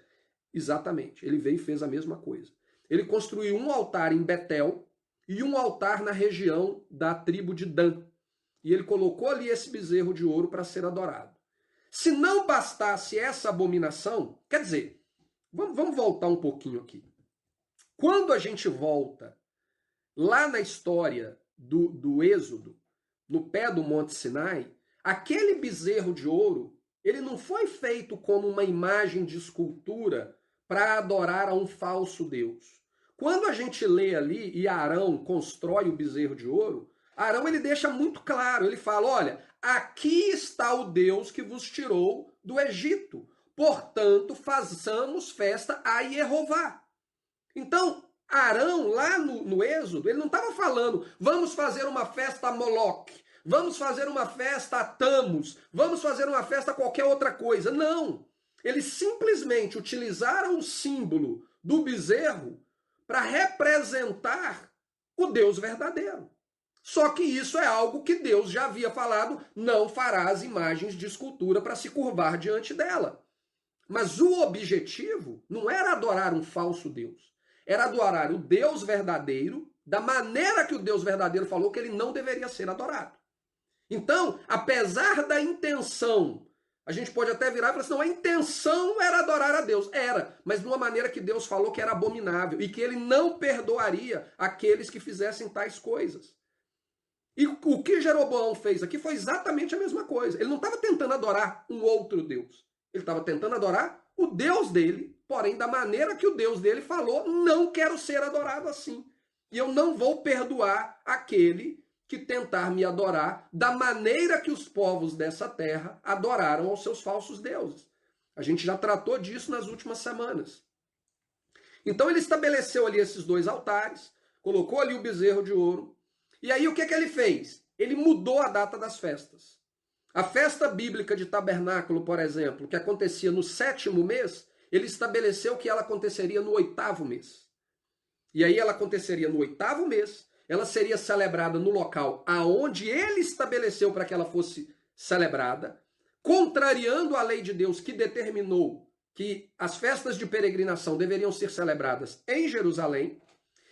Exatamente, ele veio e fez a mesma coisa. Ele construiu um altar em Betel e um altar na região da tribo de Dan. E ele colocou ali esse bezerro de ouro para ser adorado. Se não bastasse essa abominação, quer dizer, vamos voltar um pouquinho aqui. Quando a gente volta lá na história do Êxodo, no pé do Monte Sinai, aquele bezerro de ouro, ele não foi feito como uma imagem de escultura para adorar a um falso Deus. Quando a gente lê ali e Arão constrói o bezerro de ouro, Arão ele deixa muito claro, ele fala, olha, aqui está o Deus que vos tirou do Egito. Portanto, façamos festa a Jeová. Então, Arão, lá no Êxodo, ele não estava falando, vamos fazer uma festa a Moloque, vamos fazer uma festa a Tamus, vamos fazer uma festa a qualquer outra coisa. Não. Eles simplesmente utilizaram o símbolo do bezerro para representar o Deus verdadeiro. Só que isso é algo que Deus já havia falado, não farás imagens de escultura para se curvar diante dela. Mas o objetivo não era adorar um falso Deus, era adorar o Deus verdadeiro da maneira que o Deus verdadeiro falou que ele não deveria ser adorado. Então, apesar da intenção, a gente pode até virar e falar assim, não, a intenção era adorar a Deus. Era, mas de uma maneira que Deus falou que era abominável e que ele não perdoaria aqueles que fizessem tais coisas. E o que Jeroboão fez aqui foi exatamente a mesma coisa. Ele não estava tentando adorar um outro Deus. Ele estava tentando adorar o Deus dele, porém da maneira que o Deus dele falou, não quero ser adorado assim. E eu não vou perdoar aquele que tentar me adorar da maneira que os povos dessa terra adoraram aos seus falsos deuses. A gente já tratou disso nas últimas semanas. Então ele estabeleceu ali esses dois altares, colocou ali o bezerro de ouro, e aí o que ele fez? Ele mudou a data das festas. A festa bíblica de tabernáculo, por exemplo, que acontecia no 7º mês, ele estabeleceu que ela aconteceria no 8º mês. E aí ela aconteceria no 8º mês, ela seria celebrada no local aonde ele estabeleceu para que ela fosse celebrada, contrariando a lei de Deus que determinou que as festas de peregrinação deveriam ser celebradas em Jerusalém.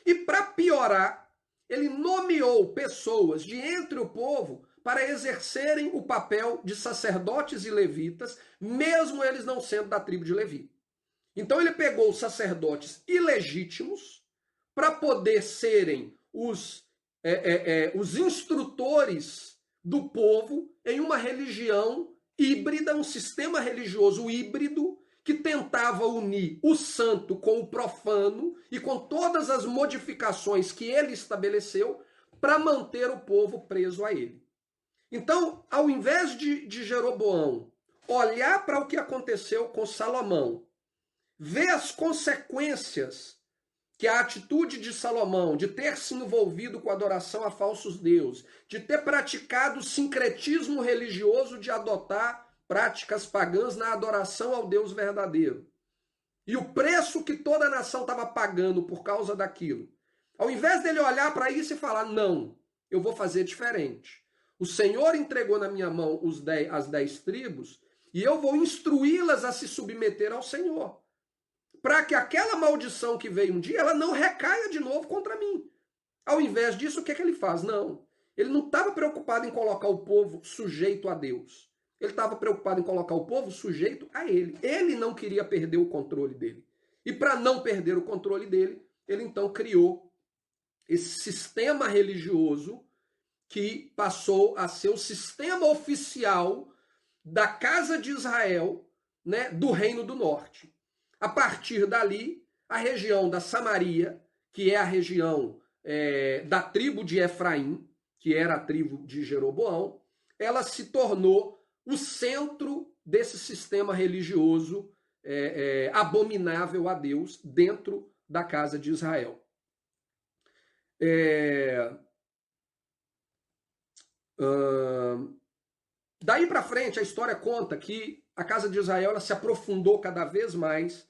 E para piorar, ele nomeou pessoas de entre o povo para exercerem o papel de sacerdotes e levitas, mesmo eles não sendo da tribo de Levi. Então ele pegou os sacerdotes ilegítimos para poder serem os instrutores do povo em uma religião híbrida, um sistema religioso híbrido que tentava unir o santo com o profano e com todas as modificações que ele estabeleceu para manter o povo preso a ele. Então, ao invés de Jeroboão olhar para o que aconteceu com Salomão, ver as consequências que a atitude de Salomão, de ter se envolvido com a adoração a falsos deuses, de ter praticado o sincretismo religioso de adotar práticas pagãs na adoração ao Deus verdadeiro, e o preço que toda a nação estava pagando por causa daquilo, ao invés dele olhar para isso e falar, não, eu vou fazer diferente. O Senhor entregou na minha mão as 10 tribos e eu vou instruí-las a se submeter ao Senhor, para que aquela maldição que veio um dia, ela não recaia de novo contra mim. Ao invés disso, o que ele faz? Não, ele não estava preocupado em colocar o povo sujeito a Deus. Ele estava preocupado em colocar o povo sujeito a ele. Ele não queria perder o controle dele. E para não perder o controle dele, ele então criou esse sistema religioso que passou a ser o sistema oficial da casa de Israel, né, do Reino do Norte. A partir dali, a região da Samaria, que é a região da tribo de Efraim, que era a tribo de Jeroboão, ela se tornou o centro desse sistema religioso abominável a Deus dentro da casa de Israel. Daí para frente, a história conta que a casa de Israel ela se aprofundou cada vez mais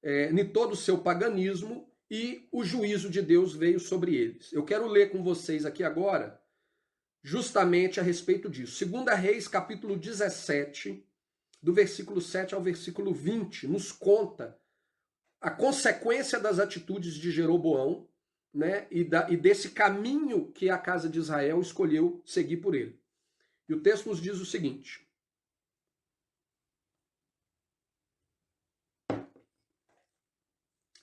em todo o seu paganismo e o juízo de Deus veio sobre eles. Eu quero ler com vocês aqui agora justamente a respeito disso. 2 Reis, capítulo 17, do versículo 7 ao versículo 20, nos conta a consequência das atitudes de Jeroboão, né, e desse caminho que a casa de Israel escolheu seguir por ele. E o texto nos diz o seguinte: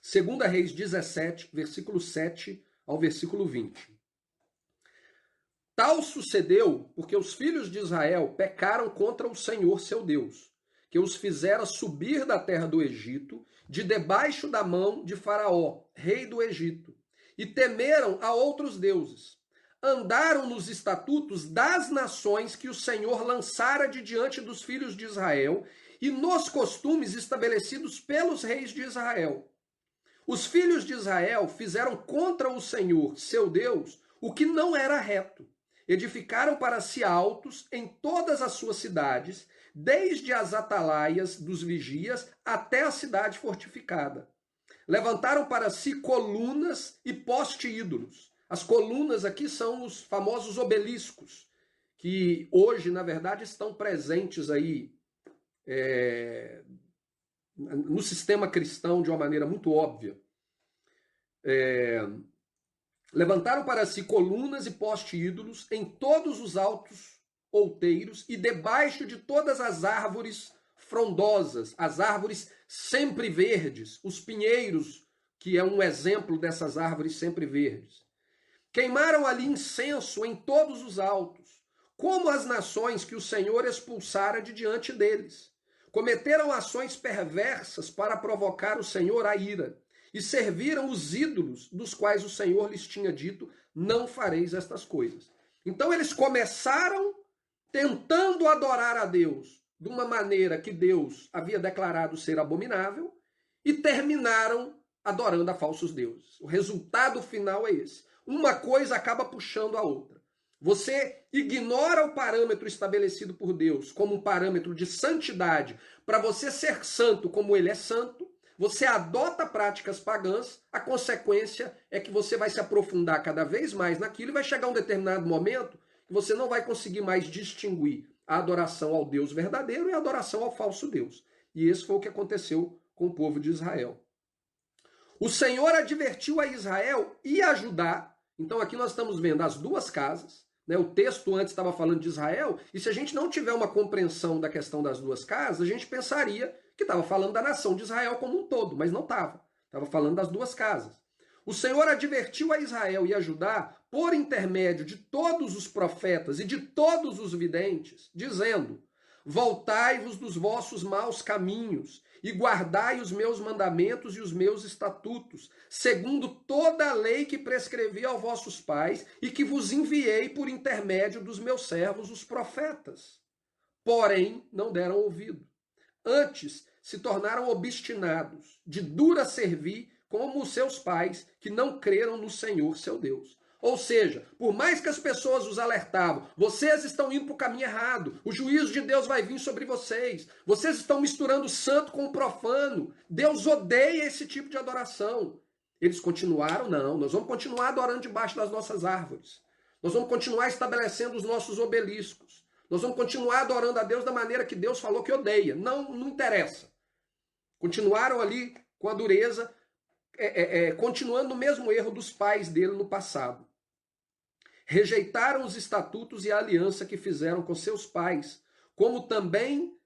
Segunda Reis 17, versículo 7 ao versículo 20. Tal sucedeu porque os filhos de Israel pecaram contra o Senhor seu Deus, que os fizera subir da terra do Egito, de debaixo da mão de Faraó, rei do Egito, e temeram a outros deuses. andaram nos estatutos das nações que o Senhor lançara de diante dos filhos de Israel e nos costumes estabelecidos pelos reis de Israel. Os filhos de Israel fizeram contra o Senhor, seu Deus, o que não era reto. Edificaram para si altos em todas as suas cidades, desde as atalaias dos vigias até a cidade fortificada. Levantaram para si colunas e poste-ídolos. As colunas aqui são os famosos obeliscos, que hoje, na verdade, estão presentes aí no sistema cristão de uma maneira muito óbvia. Levantaram para si colunas e poste-ídolos em todos os altos outeiros e debaixo de todas as árvores frondosas, as árvores sempre verdes, os pinheiros, que é um exemplo dessas árvores sempre verdes. Queimaram ali incenso em todos os altos, como as nações que o Senhor expulsara de diante deles. Cometeram ações perversas para provocar o Senhor a ira, e serviram os ídolos dos quais o Senhor lhes tinha dito, não fareis estas coisas. Então eles começaram tentando adorar a Deus de uma maneira que Deus havia declarado ser abominável e terminaram adorando a falsos deuses. O resultado final é esse. Uma coisa acaba puxando a outra. Você ignora o parâmetro estabelecido por Deus como um parâmetro de santidade para você ser santo como ele é santo. Você adota práticas pagãs, a consequência é que você vai se aprofundar cada vez mais naquilo e vai chegar um determinado momento que você não vai conseguir mais distinguir a adoração ao Deus verdadeiro e a adoração ao falso Deus. E esse foi o que aconteceu com o povo de Israel. O Senhor advertiu a Israel e a Judá. Então aqui nós estamos vendo as duas casas. O texto antes estava falando de Israel, e se a gente não tiver uma compreensão da questão das duas casas, a gente pensaria que estava falando da nação de Israel como um todo, mas não estava. Estava falando das duas casas. O Senhor advertiu a Israel e a Judá, por intermédio de todos os profetas e de todos os videntes, dizendo: voltai-vos dos vossos maus caminhos e guardai os meus mandamentos e os meus estatutos, segundo toda a lei que prescrevi aos vossos pais e que vos enviei por intermédio dos meus servos, os profetas. Porém, não deram ouvido. Antes, se tornaram obstinados, de dura servir, como os seus pais, que não creram no Senhor, seu Deus. Ou seja, por mais que as pessoas os alertavam, vocês estão indo para o caminho errado, o juízo de Deus vai vir sobre vocês, vocês estão misturando o santo com o profano, Deus odeia esse tipo de adoração. Eles continuaram, não, nós vamos continuar adorando debaixo das nossas árvores, nós vamos continuar estabelecendo os nossos obeliscos, nós vamos continuar adorando a Deus da maneira que Deus falou que odeia, não interessa. Continuaram ali com a dureza, continuando o mesmo erro dos pais dele no passado. Rejeitaram os estatutos e a aliança que fizeram com seus pais, como também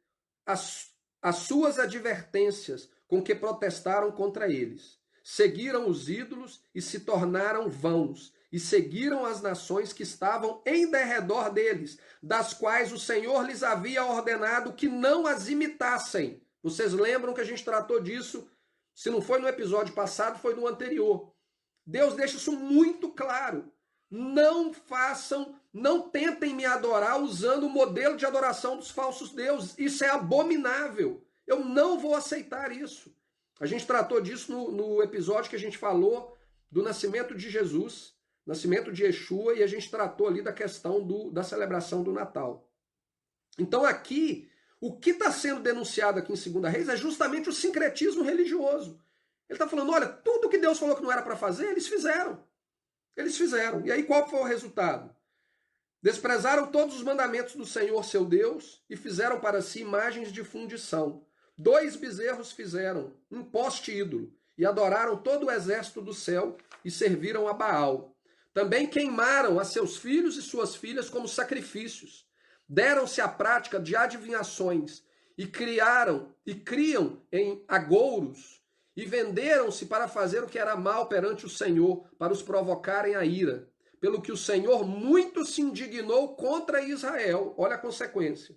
as suas advertências com que protestaram contra eles. Seguiram os ídolos e se tornaram vãos, e seguiram as nações que estavam em derredor deles, das quais o Senhor lhes havia ordenado que não as imitassem. Vocês lembram que a gente tratou disso? Se não foi no episódio passado, foi no anterior. Deus deixa isso muito claro. Não façam, não tentem me adorar usando o modelo de adoração dos falsos deuses. Isso é abominável. Eu não vou aceitar isso. A gente tratou disso no episódio que a gente falou do nascimento de Jesus, nascimento de Yeshua, e a gente tratou ali da questão da celebração do Natal. Então aqui, o que está sendo denunciado aqui em 2 Reis é justamente o sincretismo religioso. Ele está falando, olha, tudo que Deus falou que não era para fazer, eles fizeram. Eles fizeram. E aí qual foi o resultado? Desprezaram todos os mandamentos do Senhor, seu Deus, e fizeram para si imagens de fundição. 2 bezerros fizeram, um poste ídolo, e adoraram todo o exército do céu e serviram a Baal. Também queimaram a seus filhos e suas filhas como sacrifícios. Deram-se à prática de adivinhações e criam em agouros e venderam-se para fazer o que era mal perante o Senhor, para os provocarem a ira. Pelo que o Senhor muito se indignou contra Israel. Olha a consequência.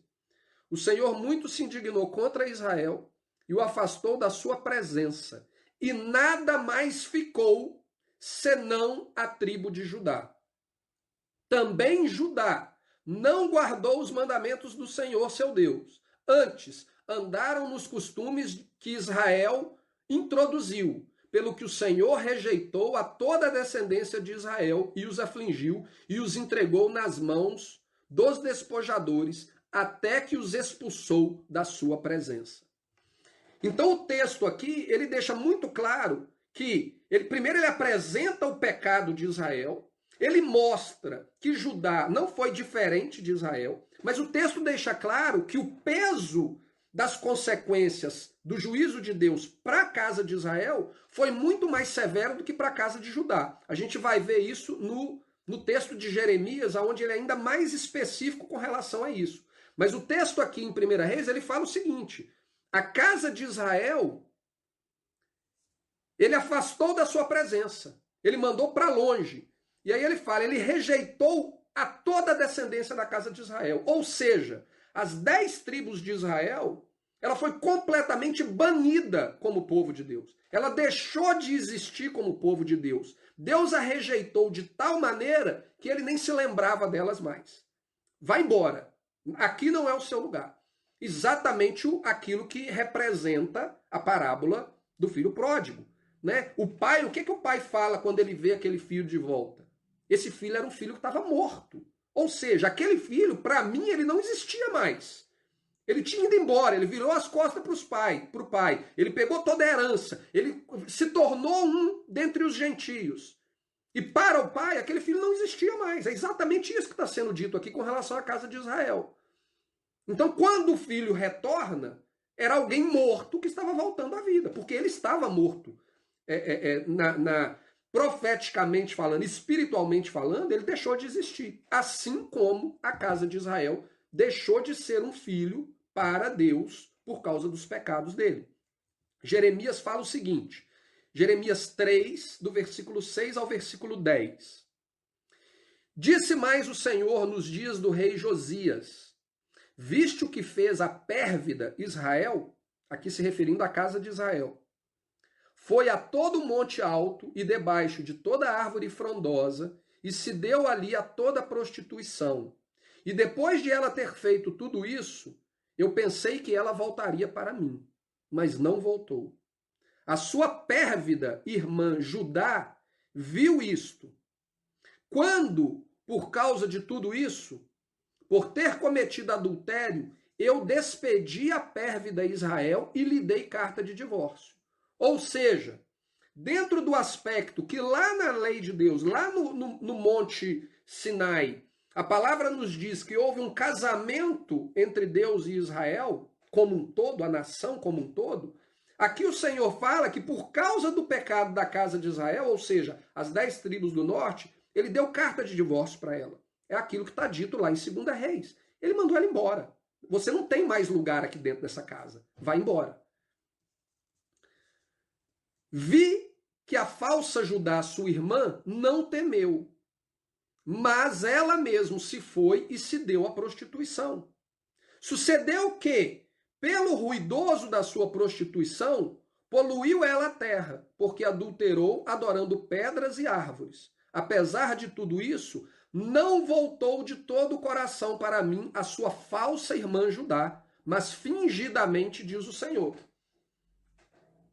O Senhor muito se indignou contra Israel e o afastou da sua presença. E nada mais ficou senão a tribo de Judá. também Judá não guardou os mandamentos do Senhor seu Deus. Antes, andaram nos costumes que Israel introduziu, pelo que o Senhor rejeitou a toda a descendência de Israel e os afligiu e os entregou nas mãos dos despojadores, até que os expulsou da sua presença. Então o texto aqui, ele deixa muito claro que, primeiro ele apresenta o pecado de Israel, ele mostra que Judá não foi diferente de Israel, mas o texto deixa claro que o peso das consequências do juízo de Deus para a casa de Israel foi muito mais severo do que para a casa de Judá. A gente vai ver isso no texto de Jeremias, onde ele é ainda mais específico com relação a isso. Mas o texto aqui em 1 Reis, ele fala o seguinte: a casa de Israel, ele afastou da sua presença, ele mandou para longe. E aí ele fala, ele rejeitou a toda a descendência da casa de Israel. Ou seja, as 10 tribos de Israel, ela foi completamente banida como povo de Deus. Ela deixou de existir como povo de Deus. Deus a rejeitou de tal maneira que ele nem se lembrava delas mais. Vai embora. Aqui não é o seu lugar. Exatamente aquilo que representa a parábola do filho pródigo, né? O pai, o que o pai fala quando ele vê aquele filho de volta? Esse filho era um filho que estava morto. Ou seja, aquele filho, para mim, ele não existia mais. Ele tinha ido embora, ele virou as costas para o pai. Ele pegou toda a herança, ele se tornou um dentre os gentios. E para o pai, aquele filho não existia mais. É exatamente isso que está sendo dito aqui com relação à casa de Israel. Então, quando o filho retorna, era alguém morto que estava voltando à vida, porque ele estava morto. Profeticamente falando, espiritualmente falando, ele deixou de existir. Assim como a casa de Israel deixou de ser um filho para Deus por causa dos pecados dele. Jeremias fala o seguinte, Jeremias 3, do versículo 6 ao versículo 10. Disse mais o Senhor nos dias do rei Josias: viste o que fez a pérvida Israel? Aqui se referindo à casa de Israel. Foi a todo o monte alto e debaixo de toda árvore frondosa, e se deu ali a toda prostituição. E depois de ela ter feito tudo isso, eu pensei que ela voltaria para mim, mas não voltou. A sua pérvida irmã Judá viu isto. Quando, por causa de tudo isso, por ter cometido adultério, eu despedi a pérvida Israel e lhe dei carta de divórcio. Ou seja, dentro do aspecto que lá na lei de Deus, lá no Monte Sinai, a palavra nos diz que houve um casamento entre Deus e Israel, como um todo, a nação como um todo, aqui o Senhor fala que por causa do pecado da casa de Israel, ou seja, as 10 tribos do norte, ele deu carta de divórcio para ela. É aquilo que está dito lá em 2 Reis. Ele mandou ela embora. Você não tem mais lugar aqui dentro dessa casa. Vai embora. Vi que a falsa Judá, sua irmã, não temeu, mas ela mesmo se foi e se deu à prostituição. Sucedeu que, pelo ruidoso da sua prostituição, poluiu ela a terra, porque adulterou adorando pedras e árvores. Apesar de tudo isso, não voltou de todo o coração para mim a sua falsa irmã Judá, mas fingidamente diz o Senhor.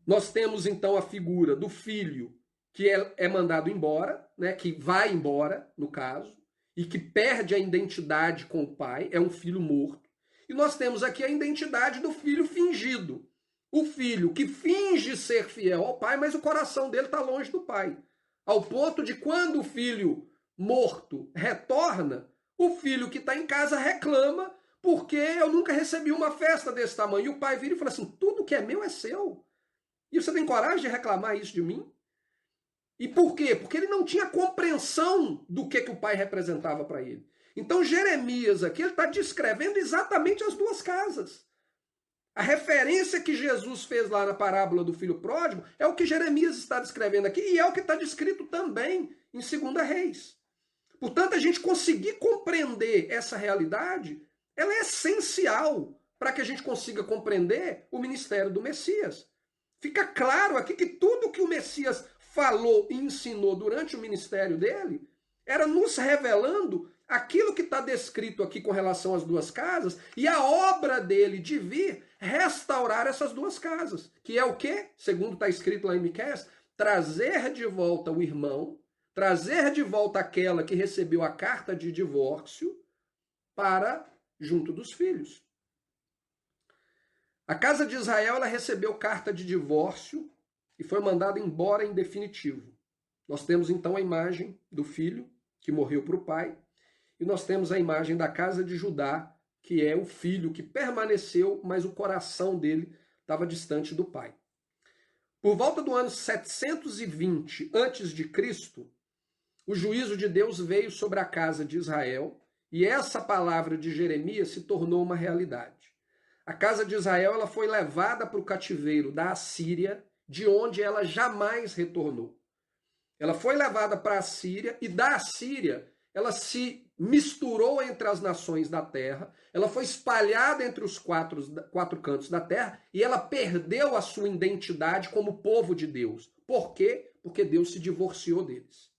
Nós temos então a figura do filho que é mandado embora, né, que vai embora, no caso, e que perde a identidade com o pai, é um filho morto. E nós temos aqui a identidade do filho fingido. O filho que finge ser fiel ao pai, mas o coração dele está longe do pai. Ao ponto de quando o filho morto retorna, o filho que está em casa reclama porque eu nunca recebi uma festa desse tamanho. E o pai vira e fala assim, tudo que é meu é seu. E você tem coragem de reclamar isso de mim? E por quê? Porque ele não tinha compreensão do que o pai representava para ele. Então Jeremias aqui ele está descrevendo exatamente as duas casas. A referência que Jesus fez lá na parábola do filho pródigo é o que Jeremias está descrevendo aqui e é o que está descrito também em 2 Reis. Portanto, a gente conseguir compreender essa realidade, ela é essencial para que a gente consiga compreender o ministério do Messias. Fica claro aqui que tudo que o Messias falou e ensinou durante o ministério dele era nos revelando aquilo que está descrito aqui com relação às duas casas e a obra dele de vir restaurar essas duas casas. Que é o quê? Segundo está escrito lá em Miqueias, trazer de volta o irmão, trazer de volta aquela que recebeu a carta de divórcio para junto dos filhos. A casa de Israel ela recebeu carta de divórcio e foi mandada embora em definitivo. Nós temos então a imagem do filho que morreu para o pai e nós temos a imagem da casa de Judá, que é o filho que permaneceu, mas o coração dele estava distante do pai. Por volta do ano 720 a.C., o juízo de Deus veio sobre a casa de Israel e essa palavra de Jeremias se tornou uma realidade. A casa de Israel ela foi levada para o cativeiro da Assíria, de onde ela jamais retornou. Ela foi levada para a Síria e da Assíria ela se misturou entre as nações da terra, ela foi espalhada entre os quatro cantos da terra e ela perdeu a sua identidade como povo de Deus. Por quê? Porque Deus se divorciou deles.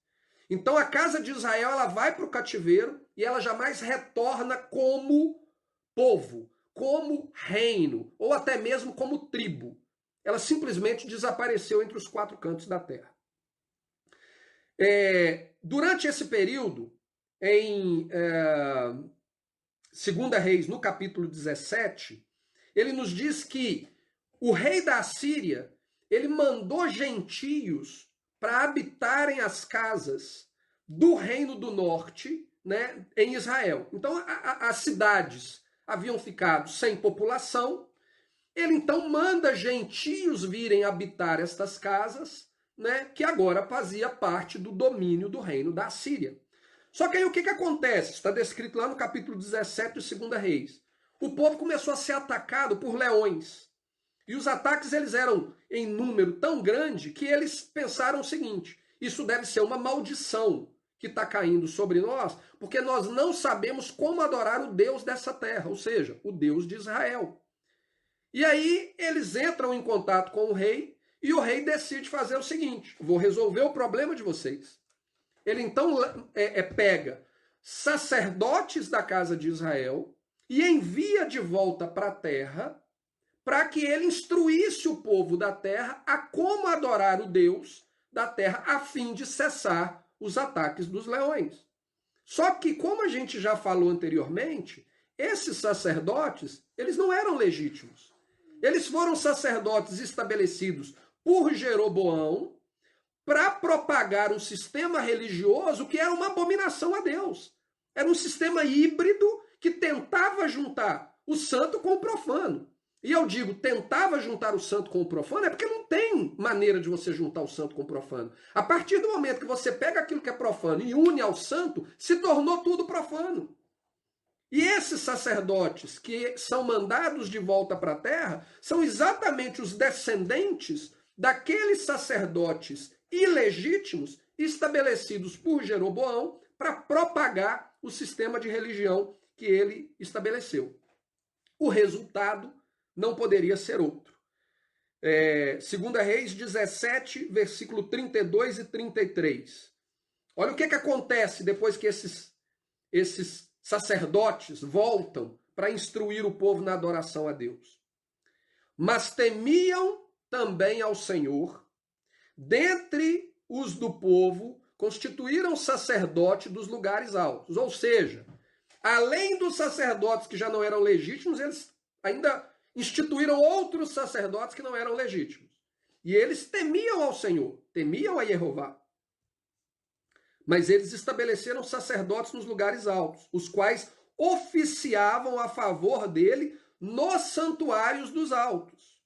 Então a casa de Israel ela vai para o cativeiro e ela jamais retorna como povo, como reino, ou até mesmo como tribo. Ela simplesmente desapareceu entre os quatro cantos da terra. Durante esse período, em 2 Reis, no capítulo 17, ele nos diz que o rei da Assíria, ele mandou gentios para habitarem as casas do reino do norte, né, em Israel. Então, as cidades haviam ficado sem população. Ele então manda gentios virem habitar estas casas, né, que agora fazia parte do domínio do reino da Assíria. Só que aí o que acontece? Está descrito lá no capítulo 17 de 2 Reis. O povo começou a ser atacado por leões. E os ataques eles eram em número tão grande que eles pensaram o seguinte: isso deve ser uma maldição que está caindo sobre nós, porque nós não sabemos como adorar o Deus dessa terra, ou seja, o Deus de Israel. E aí eles entram em contato com o rei e o rei decide fazer o seguinte: vou resolver o problema de vocês. Ele então pega sacerdotes da casa de Israel e envia de volta para a terra para que ele instruísse o povo da terra a como adorar o Deus da terra a fim de cessar os ataques dos leões. Só que, como a gente já falou anteriormente, esses sacerdotes, eles não eram legítimos. Eles foram sacerdotes estabelecidos por Jeroboão para propagar um sistema religioso que era uma abominação a Deus. Era um sistema híbrido que tentava juntar o santo com o profano. E eu digo, tentava juntar o santo com o profano, é porque não tem maneira de você juntar o santo com o profano. A partir do momento que você pega aquilo que é profano e une ao santo, se tornou tudo profano. E esses sacerdotes que são mandados de volta para a terra são exatamente os descendentes daqueles sacerdotes ilegítimos estabelecidos por Jeroboão para propagar o sistema de religião que ele estabeleceu. O resultado não poderia ser outro. 2 Reis 17, versículo 32 e 33. Olha o que acontece depois que esses sacerdotes voltam para instruir o povo na adoração a Deus. Mas temiam também ao Senhor, dentre os do povo, constituíram sacerdote dos lugares altos. Ou seja, além dos sacerdotes que já não eram legítimos, eles ainda instituíram outros sacerdotes que não eram legítimos. E eles temiam ao Senhor, temiam a Jeová. Mas eles estabeleceram sacerdotes nos lugares altos, os quais oficiavam a favor dele nos santuários dos altos.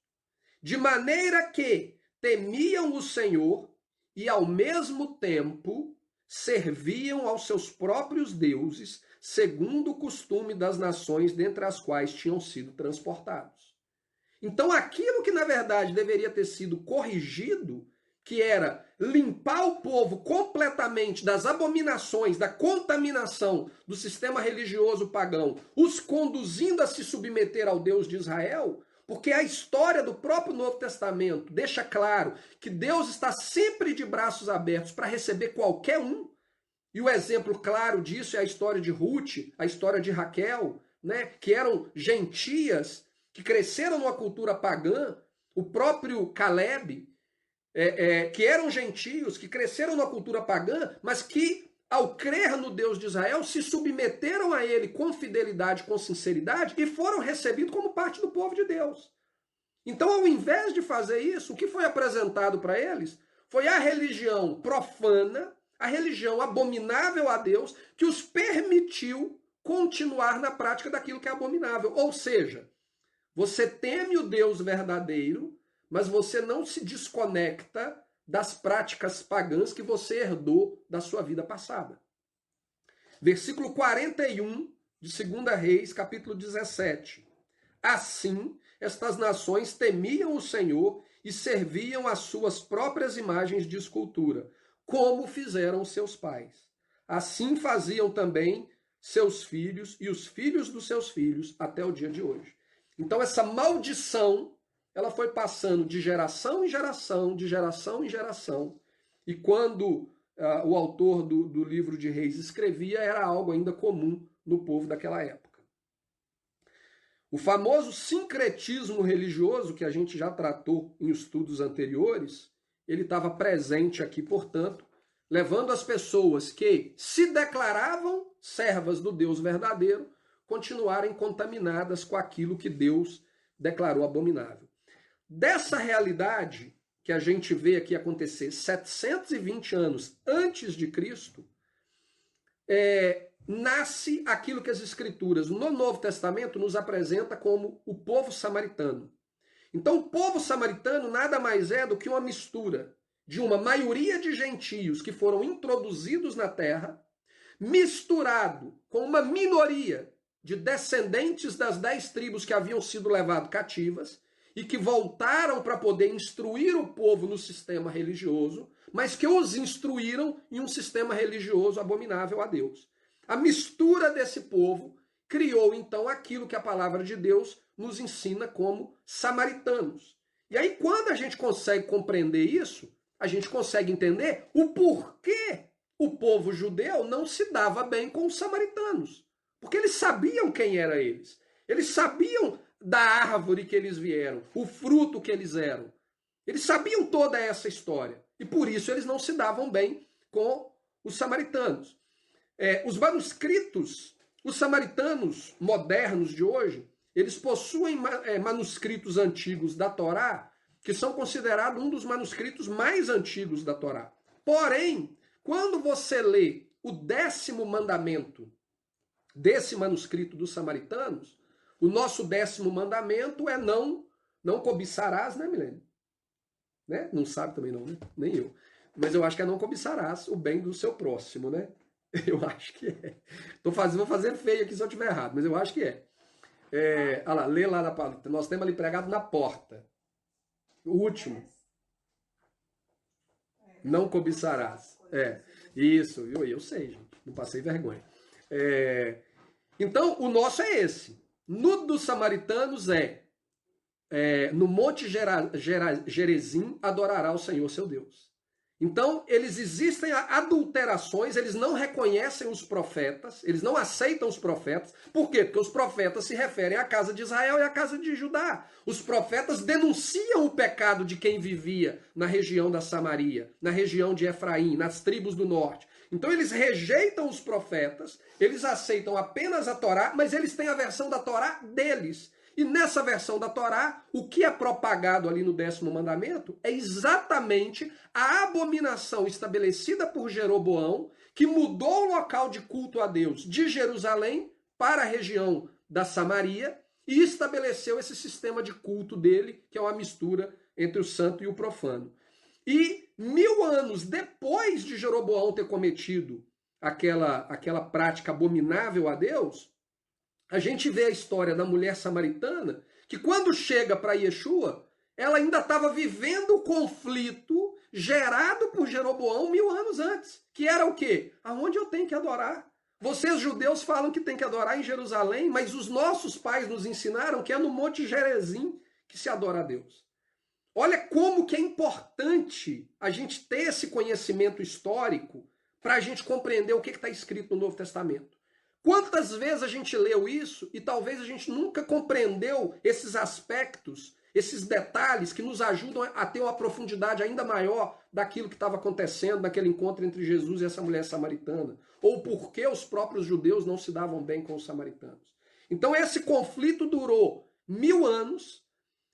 De maneira que temiam o Senhor e, ao mesmo tempo, serviam aos seus próprios deuses, segundo o costume das nações dentre as quais tinham sido transportados. Então, aquilo que, na verdade, deveria ter sido corrigido, que era limpar o povo completamente das abominações, da contaminação do sistema religioso pagão, os conduzindo a se submeter ao Deus de Israel, porque a história do próprio Novo Testamento deixa claro que Deus está sempre de braços abertos para receber qualquer um. E o exemplo claro disso é a história de Ruth, a história de Raquel, né, que eram gentias, que cresceram numa cultura pagã, o próprio Caleb, que eram gentios, que cresceram numa cultura pagã, mas que, ao crer no Deus de Israel, se submeteram a ele com fidelidade, com sinceridade, e foram recebidos como parte do povo de Deus. Então, ao invés de fazer isso, o que foi apresentado para eles foi a religião profana, a religião abominável a Deus, que os permitiu continuar na prática daquilo que é abominável. Ou seja, você teme o Deus verdadeiro, mas você não se desconecta das práticas pagãs que você herdou da sua vida passada. Versículo 41 de 2 Reis, capítulo 17. Assim, estas nações temiam o Senhor e serviam as suas próprias imagens de escultura, como fizeram seus pais. Assim faziam também seus filhos e os filhos dos seus filhos até o dia de hoje. Então essa maldição, ela foi passando de geração em geração, de geração em geração. E quando o autor do livro de Reis escrevia, era algo ainda comum no povo daquela época. O famoso sincretismo religioso, que a gente já tratou em estudos anteriores, ele estava presente aqui, portanto, levando as pessoas que se declaravam servas do Deus verdadeiro continuarem contaminadas com aquilo que Deus declarou abominável. Dessa realidade que a gente vê aqui acontecer 720 anos antes de Cristo, nasce aquilo que as Escrituras no Novo Testamento nos apresenta como o povo samaritano. Então, o povo samaritano nada mais é do que uma mistura de uma maioria de gentios que foram introduzidos na terra, misturado com uma minoria de descendentes das 10 tribos que haviam sido levadas cativas e que voltaram para poder instruir o povo no sistema religioso, mas que os instruíram em um sistema religioso abominável a Deus. A mistura desse povo criou, então, aquilo que a palavra de Deus nos ensina como samaritanos. E aí, quando a gente consegue compreender isso, a gente consegue entender o porquê o povo judeu não se dava bem com os samaritanos. Porque eles sabiam quem eram eles. Eles sabiam da árvore que eles vieram, o fruto que eles eram. Eles sabiam toda essa história. E por isso eles não se davam bem com os samaritanos. Os manuscritos, os samaritanos modernos de hoje, eles possuem manuscritos antigos da Torá, que são considerados um dos manuscritos mais antigos da Torá. Porém, quando você lê o 10º mandamento desse manuscrito dos samaritanos, o nosso 10º mandamento é não cobiçarás, né, Milene? Né? Não sabe também não, né? Nem eu. Mas eu acho que é não cobiçarás o bem do seu próximo, né? Eu acho que é. Vou fazer feio aqui se eu estiver errado, mas eu acho que é. Olha lá, lê lá, nós temos ali pregado na porta. O último. Não cobiçarás. Isso, eu sei, gente. Não passei vergonha. Então, o nosso é esse. No dos samaritanos no Monte Gerizim adorará o Senhor seu Deus. Então, eles existem adulterações, eles não reconhecem os profetas, eles não aceitam os profetas. Por quê? Porque os profetas se referem à casa de Israel e à casa de Judá. Os profetas denunciam o pecado de quem vivia na região da Samaria, na região de Efraim, nas tribos do norte. Então, eles rejeitam os profetas, eles aceitam apenas a Torá, mas eles têm a versão da Torá deles. E nessa versão da Torá, o que é propagado ali no 10º mandamento é exatamente a abominação estabelecida por Jeroboão, que mudou o local de culto a Deus de Jerusalém para a região da Samaria e estabeleceu esse sistema de culto dele, que é uma mistura entre o santo e o profano. E 1000 anos depois de Jeroboão ter cometido aquela prática abominável a Deus, a gente vê a história da mulher samaritana, que quando chega para Yeshua, ela ainda estava vivendo o conflito gerado por Jeroboão 1000 anos antes. Que era o quê? Aonde eu tenho que adorar? Vocês judeus falam que tem que adorar em Jerusalém, mas os nossos pais nos ensinaram que é no Monte Gerizim que se adora a Deus. Olha como que é importante a gente ter esse conhecimento histórico para a gente compreender o que está escrito no Novo Testamento. Quantas vezes a gente leu isso e talvez a gente nunca compreendeu esses aspectos, esses detalhes que nos ajudam a ter uma profundidade ainda maior daquilo que estava acontecendo naquele encontro entre Jesus e essa mulher samaritana. Ou por que os próprios judeus não se davam bem com os samaritanos. Então esse conflito durou 1000 anos,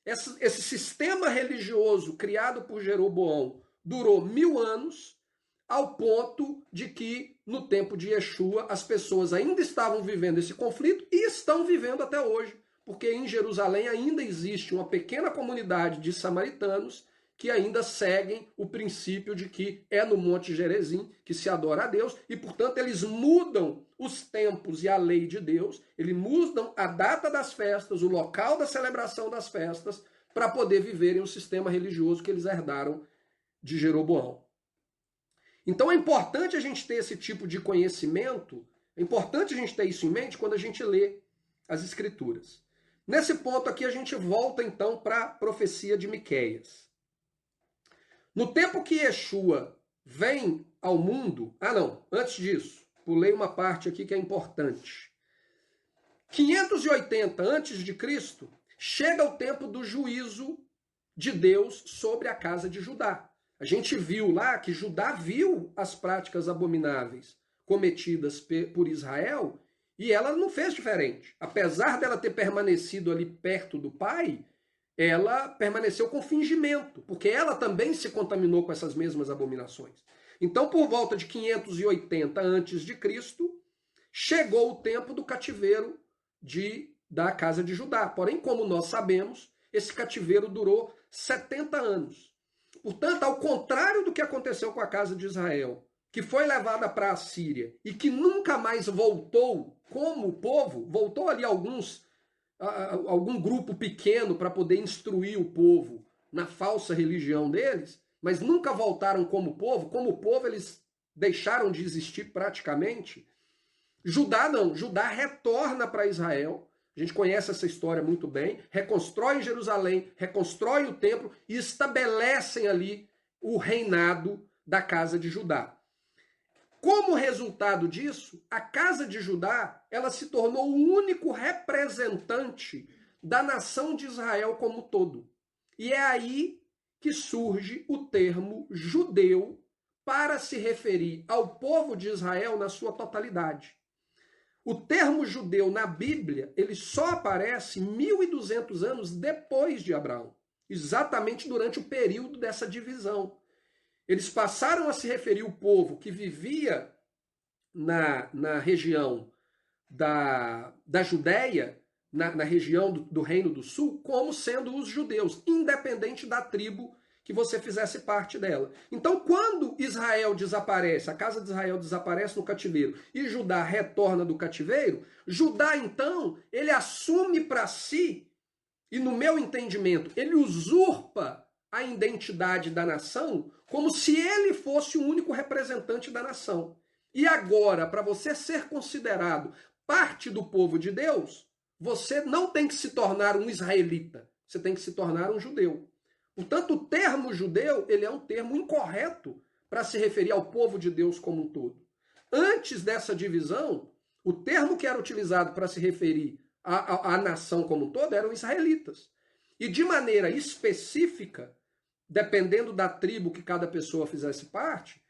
esse sistema religioso criado por Jeroboão durou 1000 anos, ao ponto de que, no tempo de Yeshua, as pessoas ainda estavam vivendo esse conflito e estão vivendo até hoje, porque em Jerusalém ainda existe uma pequena comunidade de samaritanos que ainda seguem o princípio de que é no Monte Gerizim que se adora a Deus, e, portanto, eles mudam os tempos e a lei de Deus, eles mudam a data das festas, o local da celebração das festas, para poder viverem o sistema religioso que eles herdaram de Jeroboão. Então é importante a gente ter esse tipo de conhecimento, é importante a gente ter isso em mente quando a gente lê as Escrituras. Nesse ponto aqui a gente volta então para a profecia de Miqueias. No tempo que Yeshua vem ao mundo... antes disso, pulei uma parte aqui que é importante. 580 a.C., chega o tempo do juízo de Deus sobre a casa de Judá. A gente viu lá que Judá viu as práticas abomináveis cometidas por Israel e ela não fez diferente. Apesar dela ter permanecido ali perto do pai, ela permaneceu com fingimento, porque ela também se contaminou com essas mesmas abominações. Então, por volta de 580 a.C., chegou o tempo do cativeiro da casa de Judá. Porém, como nós sabemos, esse cativeiro durou 70 anos. Portanto, ao contrário do que aconteceu com a casa de Israel, que foi levada para a Síria e que nunca mais voltou como povo, voltou ali algum grupo pequeno para poder instruir o povo na falsa religião deles, mas nunca voltaram como povo eles deixaram de existir praticamente. Judá não, Judá retorna para Israel. A gente conhece essa história muito bem, reconstrói Jerusalém, reconstrói o templo e estabelecem ali o reinado da casa de Judá. Como resultado disso, a casa de Judá ela se tornou o único representante da nação de Israel como um todo. E é aí que surge o termo judeu para se referir ao povo de Israel na sua totalidade. O termo judeu na Bíblia, ele só aparece 1.200 anos depois de Abraão, exatamente durante o período dessa divisão. Eles passaram a se referir ao povo que vivia na região da Judéia, na região do Reino do Sul, como sendo os judeus, independente da tribo que você fizesse parte dela. Então, quando Israel desaparece, a casa de Israel desaparece no cativeiro e Judá retorna do cativeiro, Judá, então, ele assume para si, e no meu entendimento, ele usurpa a identidade da nação como se ele fosse o único representante da nação. E agora, para você ser considerado parte do povo de Deus, você não tem que se tornar um israelita, você tem que se tornar um judeu. Portanto, o termo judeu ele é um termo incorreto para se referir ao povo de Deus como um todo. Antes dessa divisão, o termo que era utilizado para se referir à nação como um todo eram israelitas. E de maneira específica, dependendo da tribo que cada pessoa fizesse parte,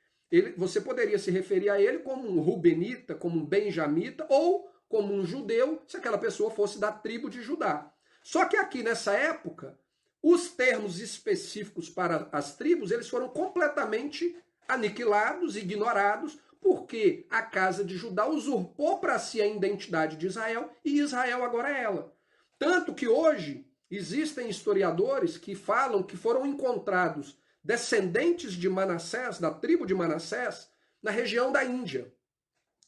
você poderia se referir a ele como um rubenita, como um benjamita ou como um judeu, se aquela pessoa fosse da tribo de Judá. Só que aqui nessa época, os termos específicos para as tribos, eles foram completamente aniquilados, ignorados, porque a casa de Judá usurpou para si a identidade de Israel e Israel agora é ela. Tanto que hoje existem historiadores que falam que foram encontrados descendentes de Manassés, da tribo de Manassés, na região da Índia.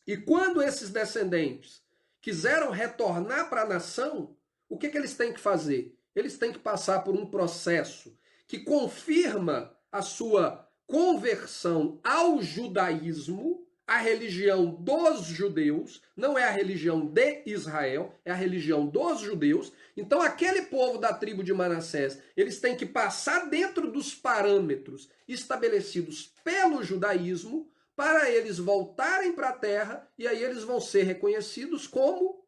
E quando esses descendentes quiseram retornar para a nação, o que eles têm que fazer? Eles têm que passar por um processo que confirma a sua conversão ao judaísmo, a religião dos judeus, não é a religião de Israel, é a religião dos judeus. Então aquele povo da tribo de Manassés, eles têm que passar dentro dos parâmetros estabelecidos pelo judaísmo para eles voltarem para a terra e aí eles vão ser reconhecidos como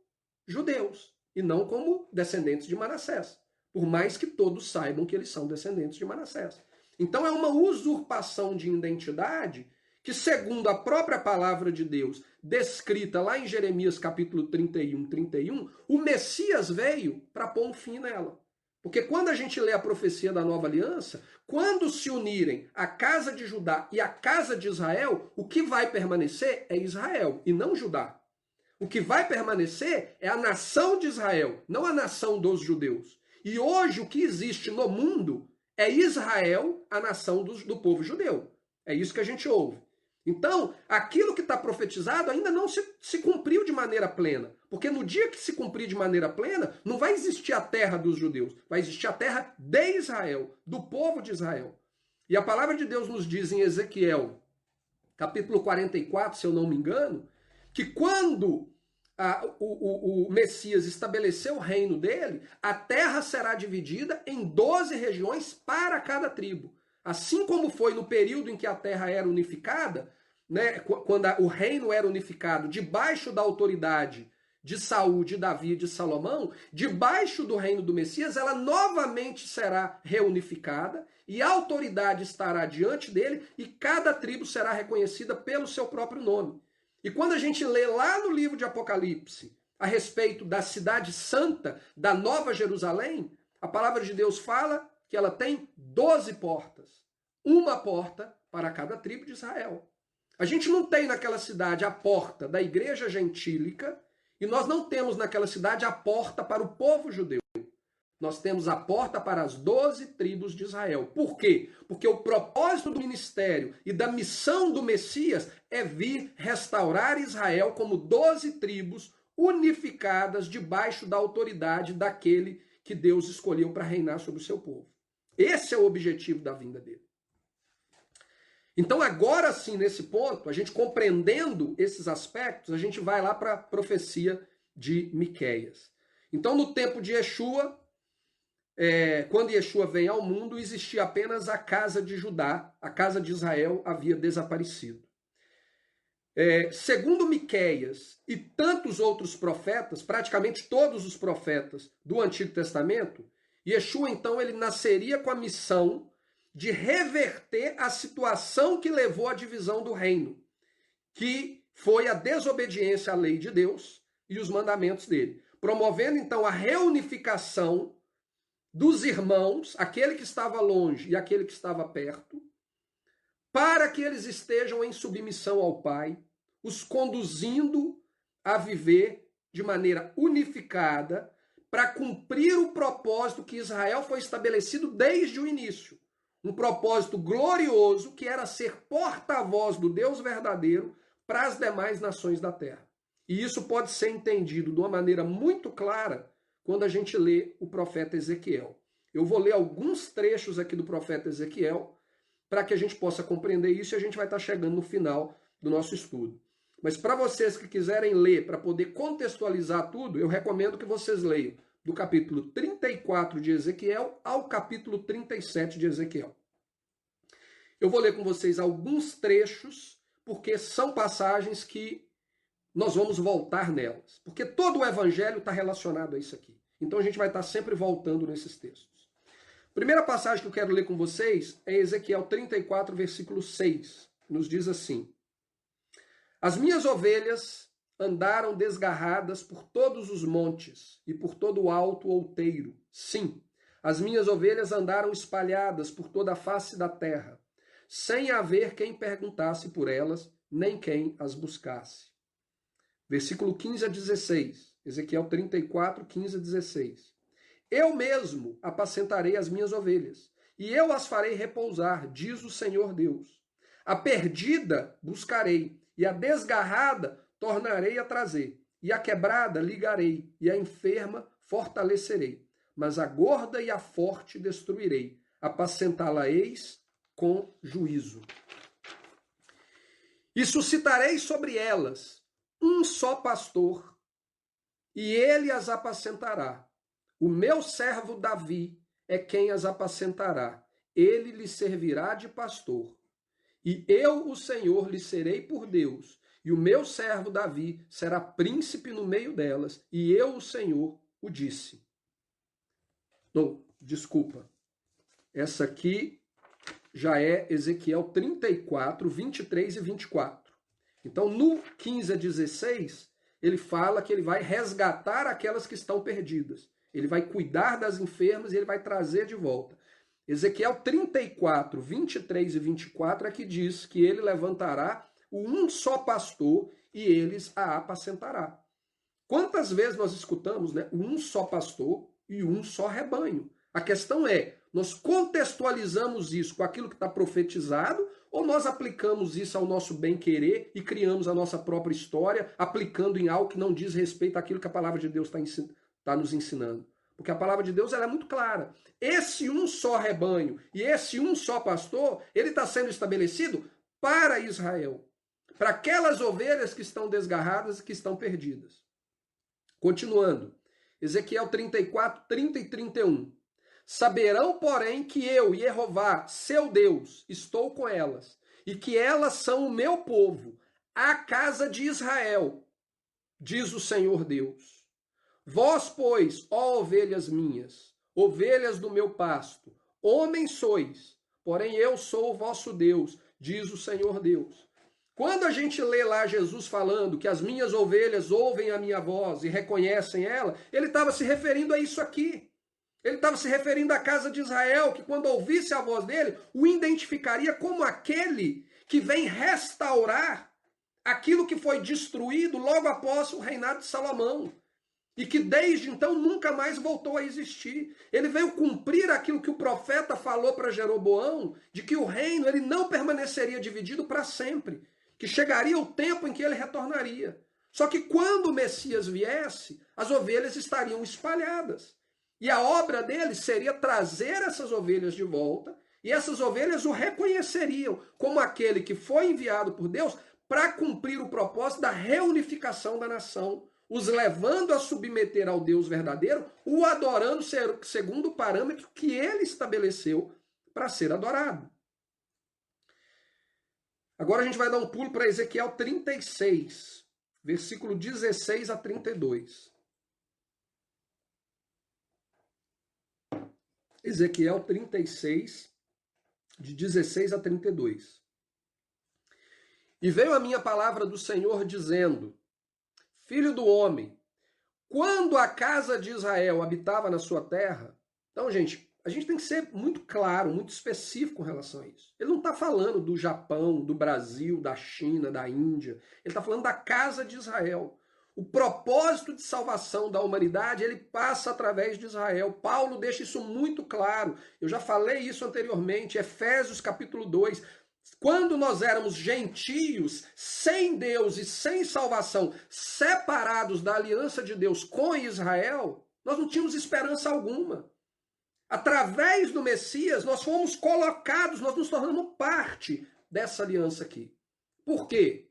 judeus e não como descendentes de Manassés, por mais que todos saibam que eles são descendentes de Manassés. Então é uma usurpação de identidade que, segundo a própria palavra de Deus, descrita lá em Jeremias capítulo 31, o Messias veio para pôr um fim nela. Porque quando a gente lê a profecia da nova aliança, quando se unirem a casa de Judá e a casa de Israel, o que vai permanecer é Israel e não Judá. O que vai permanecer é a nação de Israel, não a nação dos judeus. E hoje o que existe no mundo é Israel, a nação do povo judeu. É isso que a gente ouve. Então, aquilo que está profetizado ainda não se cumpriu de maneira plena. Porque no dia que se cumprir de maneira plena, não vai existir a terra dos judeus. Vai existir a terra de Israel, do povo de Israel. E a palavra de Deus nos diz em Ezequiel, capítulo 44, se eu não me engano, que quando o Messias estabeleceu o reino dele, a terra será dividida em 12 regiões para cada tribo. Assim como foi no período em que a terra era unificada, né, quando o reino era unificado debaixo da autoridade de Saul, de Davi e de Salomão, debaixo do reino do Messias, ela novamente será reunificada e a autoridade estará diante dele e cada tribo será reconhecida pelo seu próprio nome. E quando a gente lê lá no livro de Apocalipse a respeito da cidade santa, da Nova Jerusalém, a palavra de Deus fala que ela tem 12 portas. Uma porta para cada tribo de Israel. A gente não tem naquela cidade a porta da igreja gentílica e nós não temos naquela cidade a porta para o povo judeu. Nós temos a porta para as 12 tribos de Israel. Por quê? Porque o propósito do ministério e da missão do Messias é vir restaurar Israel como 12 tribos unificadas debaixo da autoridade daquele que Deus escolheu para reinar sobre o seu povo. Esse é o objetivo da vinda dele. Então agora sim, nesse ponto, a gente compreendendo esses aspectos, a gente vai lá para a profecia de Miqueias. Então no tempo de Yeshua, quando Yeshua vem ao mundo, existia apenas a casa de Judá, a casa de Israel havia desaparecido. Segundo Miqueias e tantos outros profetas, praticamente todos os profetas do Antigo Testamento, Yeshua então ele nasceria com a missão de reverter a situação que levou à divisão do reino, que foi a desobediência à lei de Deus e os mandamentos dele, promovendo então a reunificação dos irmãos, aquele que estava longe e aquele que estava perto, para que eles estejam em submissão ao Pai, os conduzindo a viver de maneira unificada para cumprir o propósito que Israel foi estabelecido desde o início. Um propósito glorioso que era ser porta-voz do Deus verdadeiro para as demais nações da terra. E isso pode ser entendido de uma maneira muito clara quando a gente lê o profeta Ezequiel. Eu vou ler alguns trechos aqui do profeta Ezequiel para que a gente possa compreender isso e a gente vai estar chegando no final do nosso estudo. Mas para vocês que quiserem ler, para poder contextualizar tudo, eu recomendo que vocês leiam do capítulo 34 de Ezequiel ao capítulo 37 de Ezequiel. Eu vou ler com vocês alguns trechos, porque são passagens que nós vamos voltar nelas. Porque todo o evangelho está relacionado a isso aqui. Então a gente vai estar sempre voltando nesses textos. A primeira passagem que eu quero ler com vocês é Ezequiel 34, versículo 6. Nos diz assim: As minhas ovelhas andaram desgarradas por todos os montes e por todo o alto outeiro. Sim, as minhas ovelhas andaram espalhadas por toda a face da terra, sem haver quem perguntasse por elas, nem quem as buscasse. Versículo 15 a 16, Ezequiel 34, 15 a 16. Eu mesmo apacentarei as minhas ovelhas, e eu as farei repousar, diz o Senhor Deus. A perdida buscarei, e a desgarrada tornarei a trazer, e a quebrada ligarei, e a enferma fortalecerei. Mas a gorda e a forte destruirei, apacentá-la-eis com juízo. E suscitarei sobre elas um só pastor, e ele as apacentará. O meu servo Davi é quem as apacentará. Ele lhe servirá de pastor. e eu, o Senhor, lhe serei por Deus, e o meu servo Davi será príncipe no meio delas, e eu, o Senhor, o disse. Não, desculpa. Essa aqui já é Ezequiel 34, 23 e 24. Então, no 15 a 16, ele fala que ele vai resgatar aquelas que estão perdidas. Ele vai cuidar das enfermas e ele vai trazer de volta. Ezequiel 34, 23 e 24 é que diz que ele levantará um só pastor e eles a apacentará. Quantas vezes nós escutamos, né? Um só pastor e um só rebanho. A questão é, nós contextualizamos isso com aquilo que está profetizado ou nós aplicamos isso ao nosso bem-querer e criamos a nossa própria história, aplicando em algo que não diz respeito àquilo que a palavra de Deus está nos ensinando? Porque a palavra de Deus ela é muito clara. Esse um só rebanho e esse um só pastor, ele está sendo estabelecido para Israel. Para aquelas ovelhas que estão desgarradas e que estão perdidas. Continuando. Ezequiel 34, 30 e 31. Saberão, porém, que eu, Jeová, seu Deus, estou com elas, e que elas são o meu povo, a casa de Israel, diz o Senhor Deus. Vós, pois, ó ovelhas minhas, ovelhas do meu pasto, homens sois, porém eu sou o vosso Deus, diz o Senhor Deus. Quando a gente lê lá Jesus falando que as minhas ovelhas ouvem a minha voz e reconhecem ela, ele estava se referindo a isso aqui. Ele estava se referindo à casa de Israel, que quando ouvisse a voz dele, o identificaria como aquele que vem restaurar aquilo que foi destruído logo após o reinado de Salomão. E que desde então nunca mais voltou a existir. Ele veio cumprir aquilo que o profeta falou para Jeroboão, de que o reino ele não permaneceria dividido para sempre, que chegaria o tempo em que ele retornaria. Só que quando o Messias viesse, as ovelhas estariam espalhadas. E a obra dele seria trazer essas ovelhas de volta, e essas ovelhas o reconheceriam como aquele que foi enviado por Deus para cumprir o propósito da reunificação da nação, os levando a submeter ao Deus verdadeiro, o adorando segundo o parâmetro que ele estabeleceu para ser adorado. Agora a gente vai dar um pulo para Ezequiel 36, versículo 16 a 32. Ezequiel 36, de 16 a 32. E veio a minha palavra do Senhor dizendo: Filho do homem, quando a casa de Israel habitava na sua terra... Então, gente, a gente tem que ser muito claro, muito específico com relação a isso. Ele não está falando do Japão, do Brasil, da China, da Índia. Ele está falando da casa de Israel. O propósito de salvação da humanidade, ele passa através de Israel. Paulo deixa isso muito claro. Eu já falei isso anteriormente, Efésios capítulo 2. Quando nós éramos gentios, sem Deus e sem salvação, separados da aliança de Deus com Israel, nós não tínhamos esperança alguma. Através do Messias, nós fomos colocados, nós nos tornamos parte dessa aliança aqui. Por quê?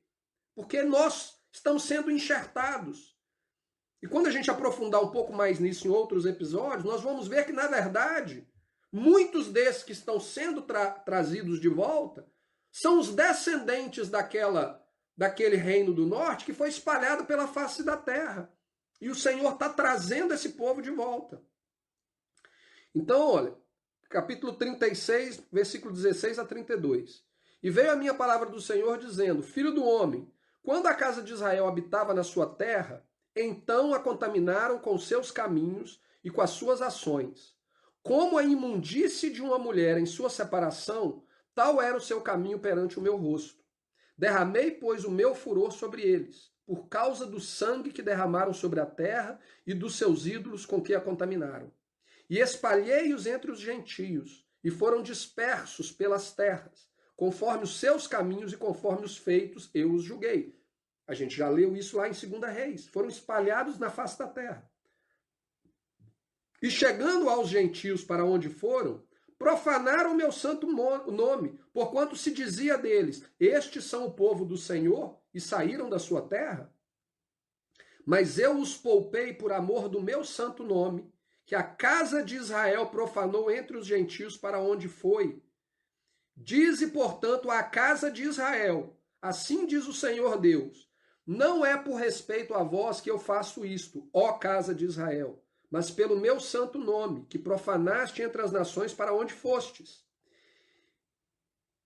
Porque nós estamos sendo enxertados. E quando a gente aprofundar um pouco mais nisso em outros episódios, nós vamos ver que, na verdade, muitos desses que estão sendo trazidos de volta são os descendentes daquele reino do norte que foi espalhado pela face da terra. E o Senhor está trazendo esse povo de volta. Então, olha, capítulo 36, versículo 16 a 32. E veio a minha palavra do Senhor dizendo: Filho do homem, quando a casa de Israel habitava na sua terra, então a contaminaram com seus caminhos e com as suas ações. Como a imundície de uma mulher em sua separação, tal era o seu caminho perante o meu rosto. Derramei, pois, o meu furor sobre eles, por causa do sangue que derramaram sobre a terra e dos seus ídolos com que a contaminaram. E espalhei-os entre os gentios, e foram dispersos pelas terras, conforme os seus caminhos e conforme os feitos eu os julguei. A gente já leu isso lá em 2 Reis. Foram espalhados na face da terra. E chegando aos gentios para onde foram, profanaram o meu santo nome, porquanto se dizia deles: estes são o povo do Senhor e saíram da sua terra. Mas eu os poupei por amor do meu santo nome, que a casa de Israel profanou entre os gentios para onde foi. Dize, portanto, à casa de Israel, assim diz o Senhor Deus, não é por respeito a vós que eu faço isto, ó casa de Israel, mas pelo meu santo nome, que profanaste entre as nações para onde fostes.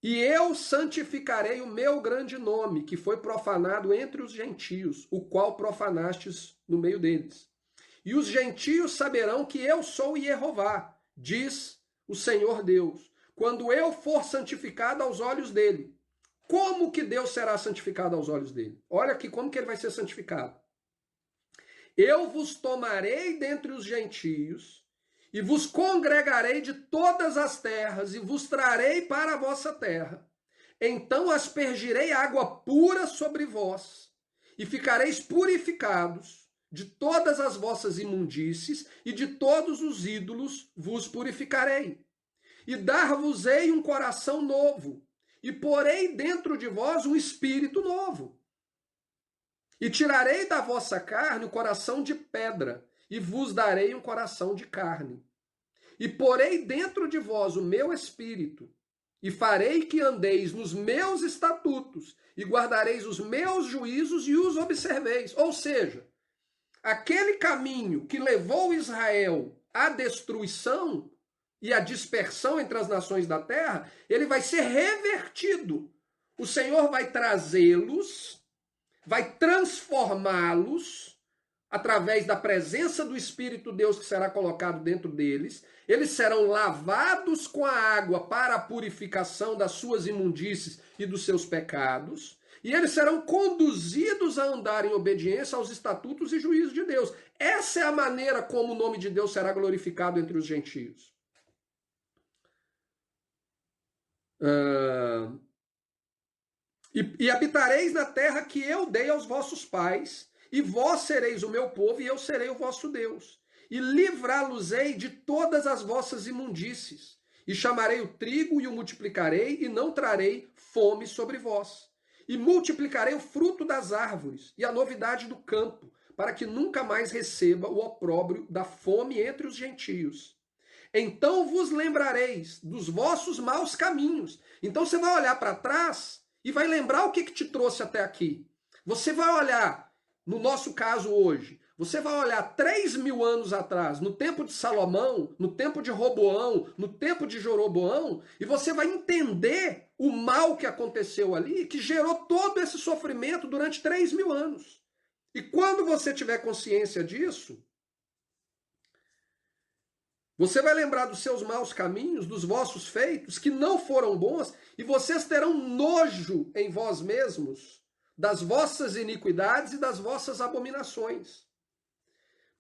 E eu santificarei o meu grande nome, que foi profanado entre os gentios, o qual profanastes no meio deles. E os gentios saberão que eu sou Jeová, diz o Senhor Deus, quando eu for santificado aos olhos dele. Como que Deus será santificado aos olhos dele? Olha aqui como que ele vai ser santificado. Eu vos tomarei dentre os gentios e vos congregarei de todas as terras e vos trarei para a vossa terra. Então aspergirei água pura sobre vós e ficareis purificados de todas as vossas imundícies e de todos os ídolos vos purificarei. E dar-vos-ei um coração novo e porei dentro de vós um espírito novo. E tirarei da vossa carne o coração de pedra, e vos darei um coração de carne. E porei dentro de vós o meu espírito, e farei que andeis nos meus estatutos, e guardareis os meus juízos e os observeis. Ou seja, aquele caminho que levou Israel à destruição e à dispersão entre as nações da terra, ele vai ser revertido. O Senhor vai trazê-los, vai transformá-los através da presença do Espírito Deus que será colocado dentro deles. Eles serão lavados com a água para a purificação das suas imundícies e dos seus pecados. E eles serão conduzidos a andar em obediência aos estatutos e juízos de Deus. Essa é a maneira como o nome de Deus será glorificado entre os gentios. E habitareis na terra que eu dei aos vossos pais, e vós sereis o meu povo, e eu serei o vosso Deus. E livrá-los-ei de todas as vossas imundícies. E chamarei o trigo e o multiplicarei, e não trarei fome sobre vós. E multiplicarei o fruto das árvores, e a novidade do campo, para que nunca mais receba o opróbrio da fome entre os gentios. Então vos lembrareis dos vossos maus caminhos. Então você vai olhar para trás e vai lembrar o que te trouxe até aqui. Você vai olhar, no nosso caso hoje, você vai olhar 3.000 anos atrás, no tempo de Salomão, no tempo de Roboão, no tempo de Jeroboão, e você vai entender o mal que aconteceu ali, que gerou todo esse sofrimento durante 3.000 anos. E quando você tiver consciência disso, você vai lembrar dos seus maus caminhos, dos vossos feitos, que não foram bons, e vocês terão nojo em vós mesmos das vossas iniquidades e das vossas abominações.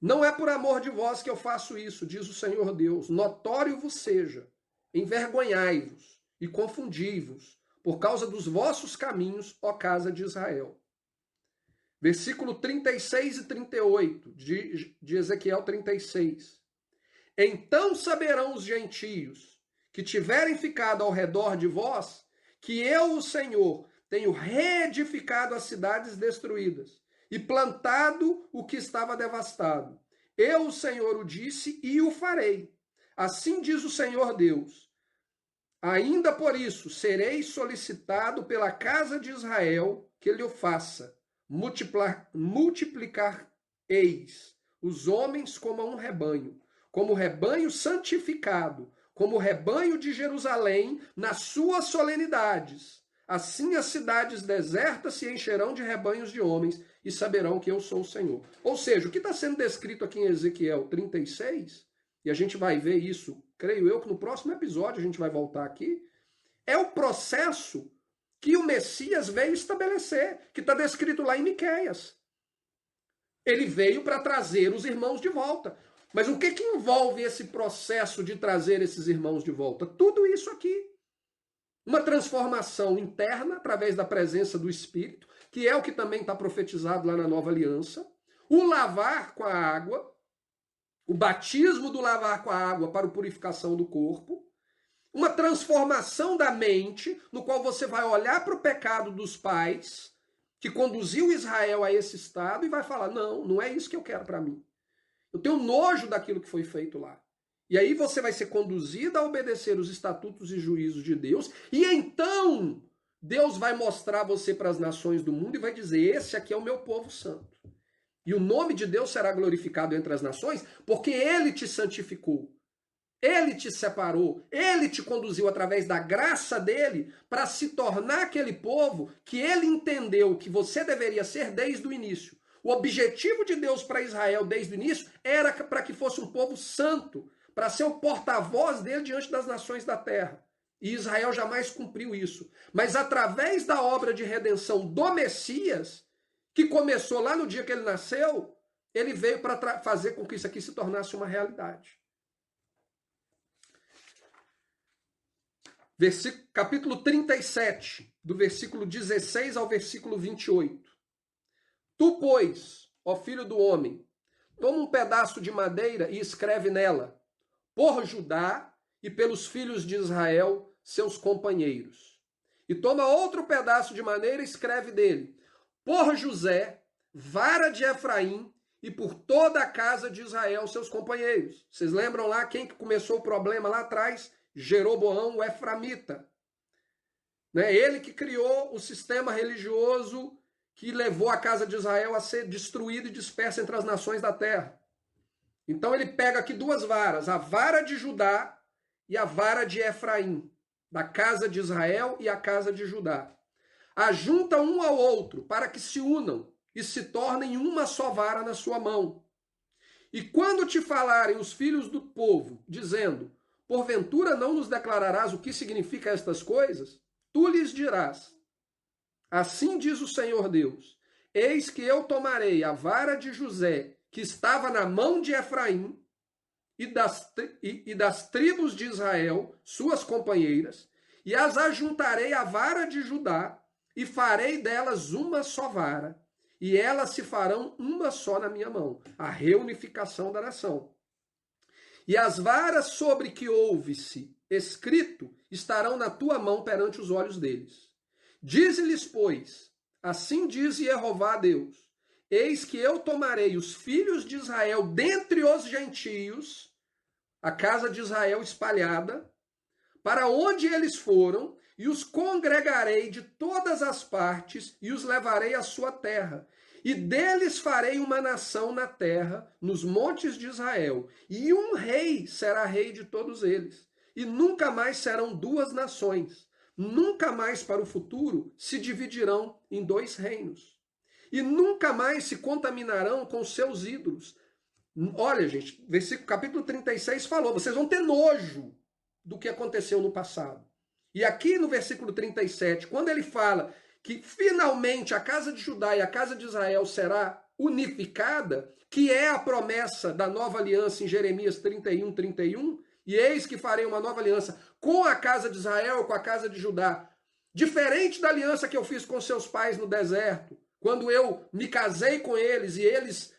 Não é por amor de vós que eu faço isso, diz o Senhor Deus. Notório vos seja, envergonhai-vos e confundi-vos por causa dos vossos caminhos, ó casa de Israel. Versículo 36 e 38 de Ezequiel 36. Então saberão os gentios que tiverem ficado ao redor de vós, que eu, o Senhor, tenho reedificado as cidades destruídas e plantado o que estava devastado. Eu, o Senhor, o disse e o farei. Assim diz o Senhor Deus. Ainda por isso serei solicitado pela casa de Israel que lhe o faça. Multiplicar-eis os homens como um rebanho, como rebanho santificado, como rebanho de Jerusalém nas suas solenidades. Assim as cidades desertas se encherão de rebanhos de homens e saberão que eu sou o Senhor. Ou seja, o que está sendo descrito aqui em Ezequiel 36, e a gente vai ver isso, creio eu, que no próximo episódio a gente vai voltar aqui, é o processo que o Messias veio estabelecer, que está descrito lá em Miqueias. Ele veio para trazer os irmãos de volta. Mas o que envolve esse processo de trazer esses irmãos de volta? Tudo isso aqui. Uma transformação interna através da presença do Espírito, que é o que também está profetizado lá na Nova Aliança. O lavar com a água, o batismo do lavar com a água para a purificação do corpo. Uma transformação da mente, no qual você vai olhar para o pecado dos pais, que conduziu Israel a esse estado, e vai falar, não, não é isso que eu quero para mim. Eu tenho nojo daquilo que foi feito lá. E aí você vai ser conduzido a obedecer os estatutos e juízos de Deus, e então Deus vai mostrar você para as nações do mundo e vai dizer: esse aqui é o meu povo santo. E o nome de Deus será glorificado entre as nações, porque ele te santificou. Ele te separou, ele te conduziu através da graça dele para se tornar aquele povo que ele entendeu que você deveria ser desde o início. O objetivo de Deus para Israel desde o início era para que fosse um povo santo, para ser o porta-voz dele diante das nações da terra. E Israel jamais cumpriu isso. Mas através da obra de redenção do Messias, que começou lá no dia que ele nasceu, ele veio para fazer com que isso aqui se tornasse uma realidade. Capítulo 37, do versículo 16 ao versículo 28. Tu, pois, ó filho do homem, toma um pedaço de madeira e escreve nela, por Judá e pelos filhos de Israel, seus companheiros. E toma outro pedaço de madeira e escreve dele, por José, vara de Efraim, e por toda a casa de Israel, seus companheiros. Vocês lembram lá quem que começou o problema lá atrás? Jeroboão, o eframita. Né? Ele que criou o sistema religioso que levou a casa de Israel a ser destruída e dispersa entre as nações da terra. Então ele pega aqui duas varas, a vara de Judá e a vara de Efraim, da casa de Israel e a casa de Judá. Ajunta um ao outro para que se unam e se tornem uma só vara na sua mão. E quando te falarem os filhos do povo, dizendo, porventura não nos declararás o que significa estas coisas? Tu lhes dirás, assim diz o Senhor Deus, eis que eu tomarei a vara de José, que estava na mão de Efraim, e das tribos de Israel, suas companheiras, e as ajuntarei à vara de Judá, e farei delas uma só vara, e elas se farão uma só na minha mão, a reunificação da nação. E as varas sobre que ouve-se escrito estarão na tua mão perante os olhos deles. Dize-lhes, pois, assim diz Jeová Deus, eis que eu tomarei os filhos de Israel dentre os gentios, a casa de Israel espalhada, para onde eles foram, e os congregarei de todas as partes, e os levarei à sua terra. E deles farei uma nação na terra, nos montes de Israel, e um rei será rei de todos eles. E nunca mais serão duas nações, nunca mais para o futuro se dividirão em dois reinos. E nunca mais se contaminarão com seus ídolos. Olha, gente, capítulo 36 falou, vocês vão ter nojo do que aconteceu no passado. E aqui no versículo 37, quando ele fala que finalmente a casa de Judá e a casa de Israel será unificada, que é a promessa da nova aliança em Jeremias 31, 31, e eis que farei uma nova aliança com a casa de Israel, com a casa de Judá, diferente da aliança que eu fiz com seus pais no deserto, quando eu me casei com eles e eles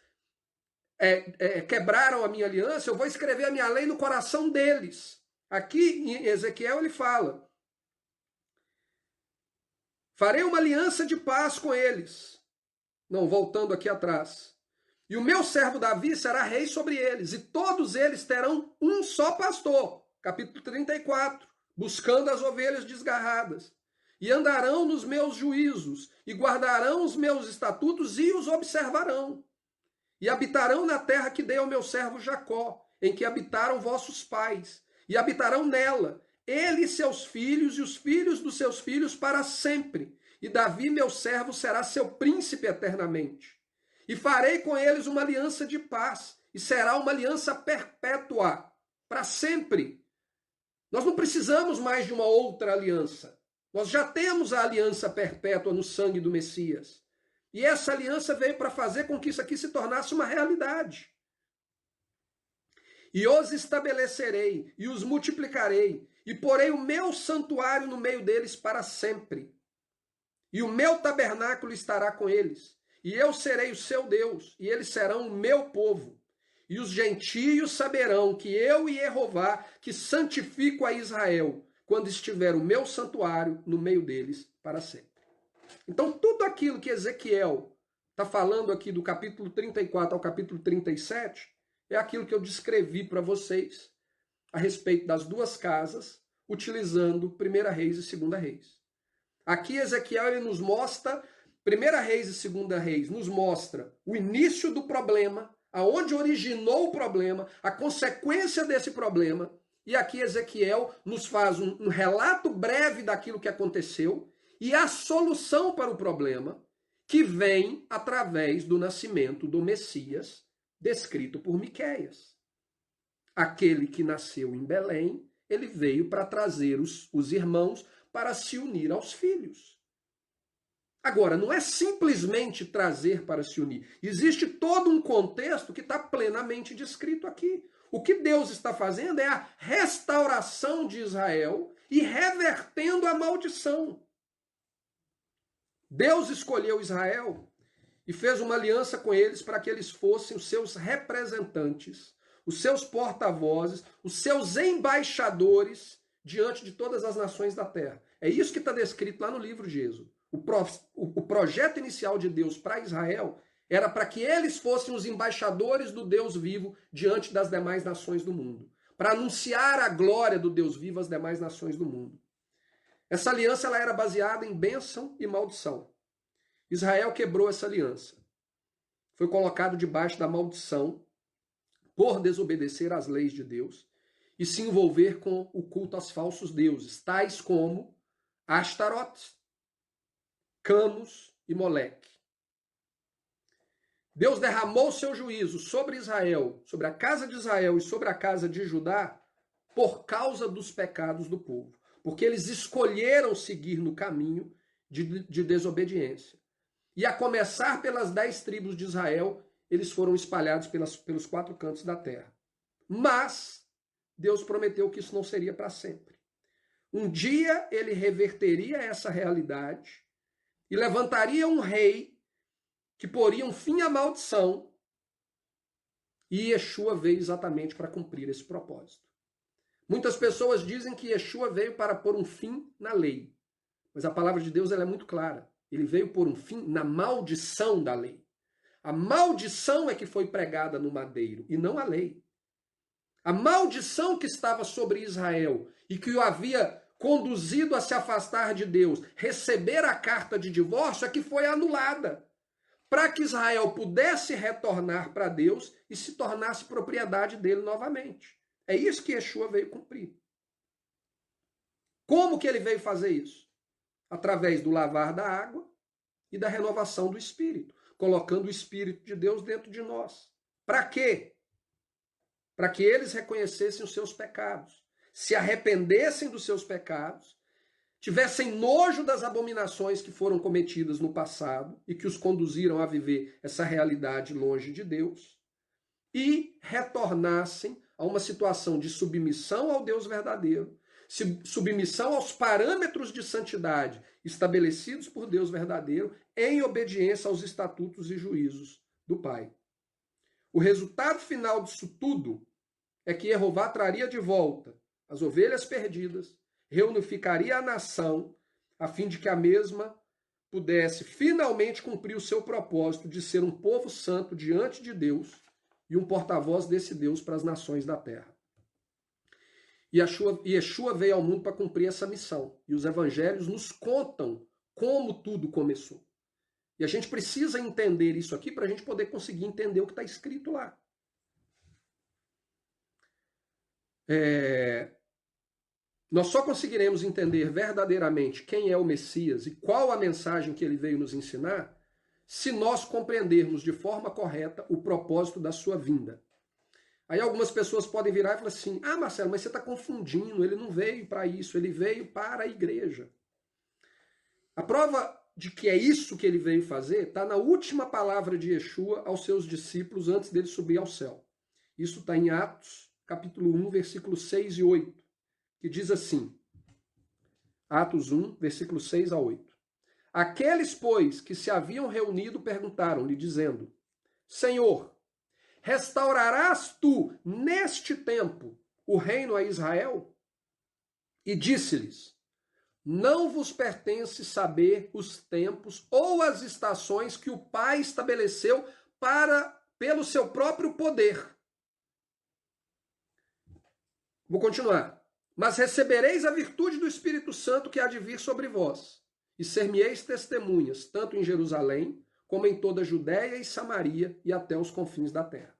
quebraram a minha aliança, eu vou escrever a minha lei no coração deles. Aqui em Ezequiel ele fala, farei uma aliança de paz com eles. Não, voltando aqui atrás. E o meu servo Davi será rei sobre eles, e todos eles terão um só pastor. Capítulo 34. Buscando as ovelhas desgarradas. E andarão nos meus juízos, e guardarão os meus estatutos e os observarão. E habitarão na terra que dei ao meu servo Jacó, em que habitaram vossos pais, e habitarão nela, ele e seus filhos, e os filhos dos seus filhos para sempre. E Davi, meu servo, será seu príncipe eternamente. E farei com eles uma aliança de paz, e será uma aliança perpétua, para sempre. Nós não precisamos mais de uma outra aliança. Nós já temos a aliança perpétua no sangue do Messias. E essa aliança veio para fazer com que isso aqui se tornasse uma realidade. E os estabelecerei, e os multiplicarei, e porei o meu santuário no meio deles para sempre. E o meu tabernáculo estará com eles, e eu serei o seu Deus, e eles serão o meu povo. E os gentios saberão que eu, Jeová, que santifico a Israel, quando estiver o meu santuário no meio deles para sempre. Então, tudo aquilo que Ezequiel está falando aqui do capítulo 34 ao capítulo 37, é aquilo que eu descrevi para vocês a respeito das duas casas, utilizando 1 Reis e 2 Reis. Aqui Ezequiel ele nos mostra, 1 Reis e 2 Reis nos mostra o início do problema, aonde originou o problema, a consequência desse problema, e aqui Ezequiel nos faz um relato breve daquilo que aconteceu e a solução para o problema, que vem através do nascimento do Messias, descrito por Miqueias. Aquele que nasceu em Belém, ele veio para trazer os irmãos para se unir aos filhos. Agora, não é simplesmente trazer para se unir. Existe todo um contexto que está plenamente descrito aqui. O que Deus está fazendo é a restauração de Israel e revertendo a maldição. Deus escolheu Israel e fez uma aliança com eles para que eles fossem os seus representantes, os seus porta-vozes, os seus embaixadores diante de todas as nações da terra. É isso que está descrito lá no livro de Êxodo. O projeto inicial de Deus para Israel era para que eles fossem os embaixadores do Deus vivo diante das demais nações do mundo, para anunciar a glória do Deus vivo às demais nações do mundo. Essa aliança ela era baseada em bênção e maldição. Israel quebrou essa aliança. Foi colocado debaixo da maldição por desobedecer às leis de Deus e se envolver com o culto aos falsos deuses, tais como Astarote, Camus e Moleque. Deus derramou seu juízo sobre Israel, sobre a casa de Israel e sobre a casa de Judá por causa dos pecados do povo, porque eles escolheram seguir no caminho de desobediência. E a começar pelas 10 tribos de Israel, eles foram espalhados pelos 4 cantos da terra. Mas Deus prometeu que isso não seria para sempre. Um dia ele reverteria essa realidade e levantaria um rei que poria um fim à maldição, e Yeshua veio exatamente para cumprir esse propósito. Muitas pessoas dizem que Yeshua veio para pôr um fim na lei, mas a palavra de Deus ela é muito clara. Ele veio pôr um fim na maldição da lei. A maldição é que foi pregada no madeiro, e não a lei. A maldição que estava sobre Israel e que o havia conduzido a se afastar de Deus, receber a carta de divórcio, é que foi anulada, para que Israel pudesse retornar para Deus e se tornasse propriedade dele novamente. É isso que Yeshua veio cumprir. Como que ele veio fazer isso? Através do lavar da água e da renovação do Espírito, colocando o Espírito de Deus dentro de nós. Para quê? Para que eles reconhecessem os seus pecados, se arrependessem dos seus pecados, tivessem nojo das abominações que foram cometidas no passado e que os conduziram a viver essa realidade longe de Deus, e retornassem a uma situação de submissão ao Deus verdadeiro, submissão aos parâmetros de santidade estabelecidos por Deus verdadeiro, em obediência aos estatutos e juízos do Pai. O resultado final disso tudo é que Jeová traria de volta as ovelhas perdidas, reunificaria a nação, a fim de que a mesma pudesse finalmente cumprir o seu propósito de ser um povo santo diante de Deus e um porta-voz desse Deus para as nações da terra. E Yeshua veio ao mundo para cumprir essa missão. E os evangelhos nos contam como tudo começou. E a gente precisa entender isso aqui para a gente poder conseguir entender o que está escrito lá. Nós só conseguiremos entender verdadeiramente quem é o Messias e qual a mensagem que ele veio nos ensinar se nós compreendermos de forma correta o propósito da sua vinda. Aí algumas pessoas podem virar e falar assim, Marcelo, mas você está confundindo, ele não veio para isso, ele veio para a igreja. A prova de que é isso que ele veio fazer está na última palavra de Yeshua aos seus discípulos antes dele subir ao céu. Isso está em Atos, capítulo 1, versículos 6 e 8, que diz assim, Atos 1, versículos 6 a 8. Aqueles, pois, que se haviam reunido perguntaram-lhe, dizendo, Senhor, restaurarás tu, neste tempo, o reino a Israel? E disse-lhes, não vos pertence saber os tempos ou as estações que o Pai estabeleceu pelo seu próprio poder. Vou continuar. Mas recebereis a virtude do Espírito Santo que há de vir sobre vós, e ser-me-eis testemunhas, tanto em Jerusalém, como em toda a Judéia e Samaria e até os confins da terra.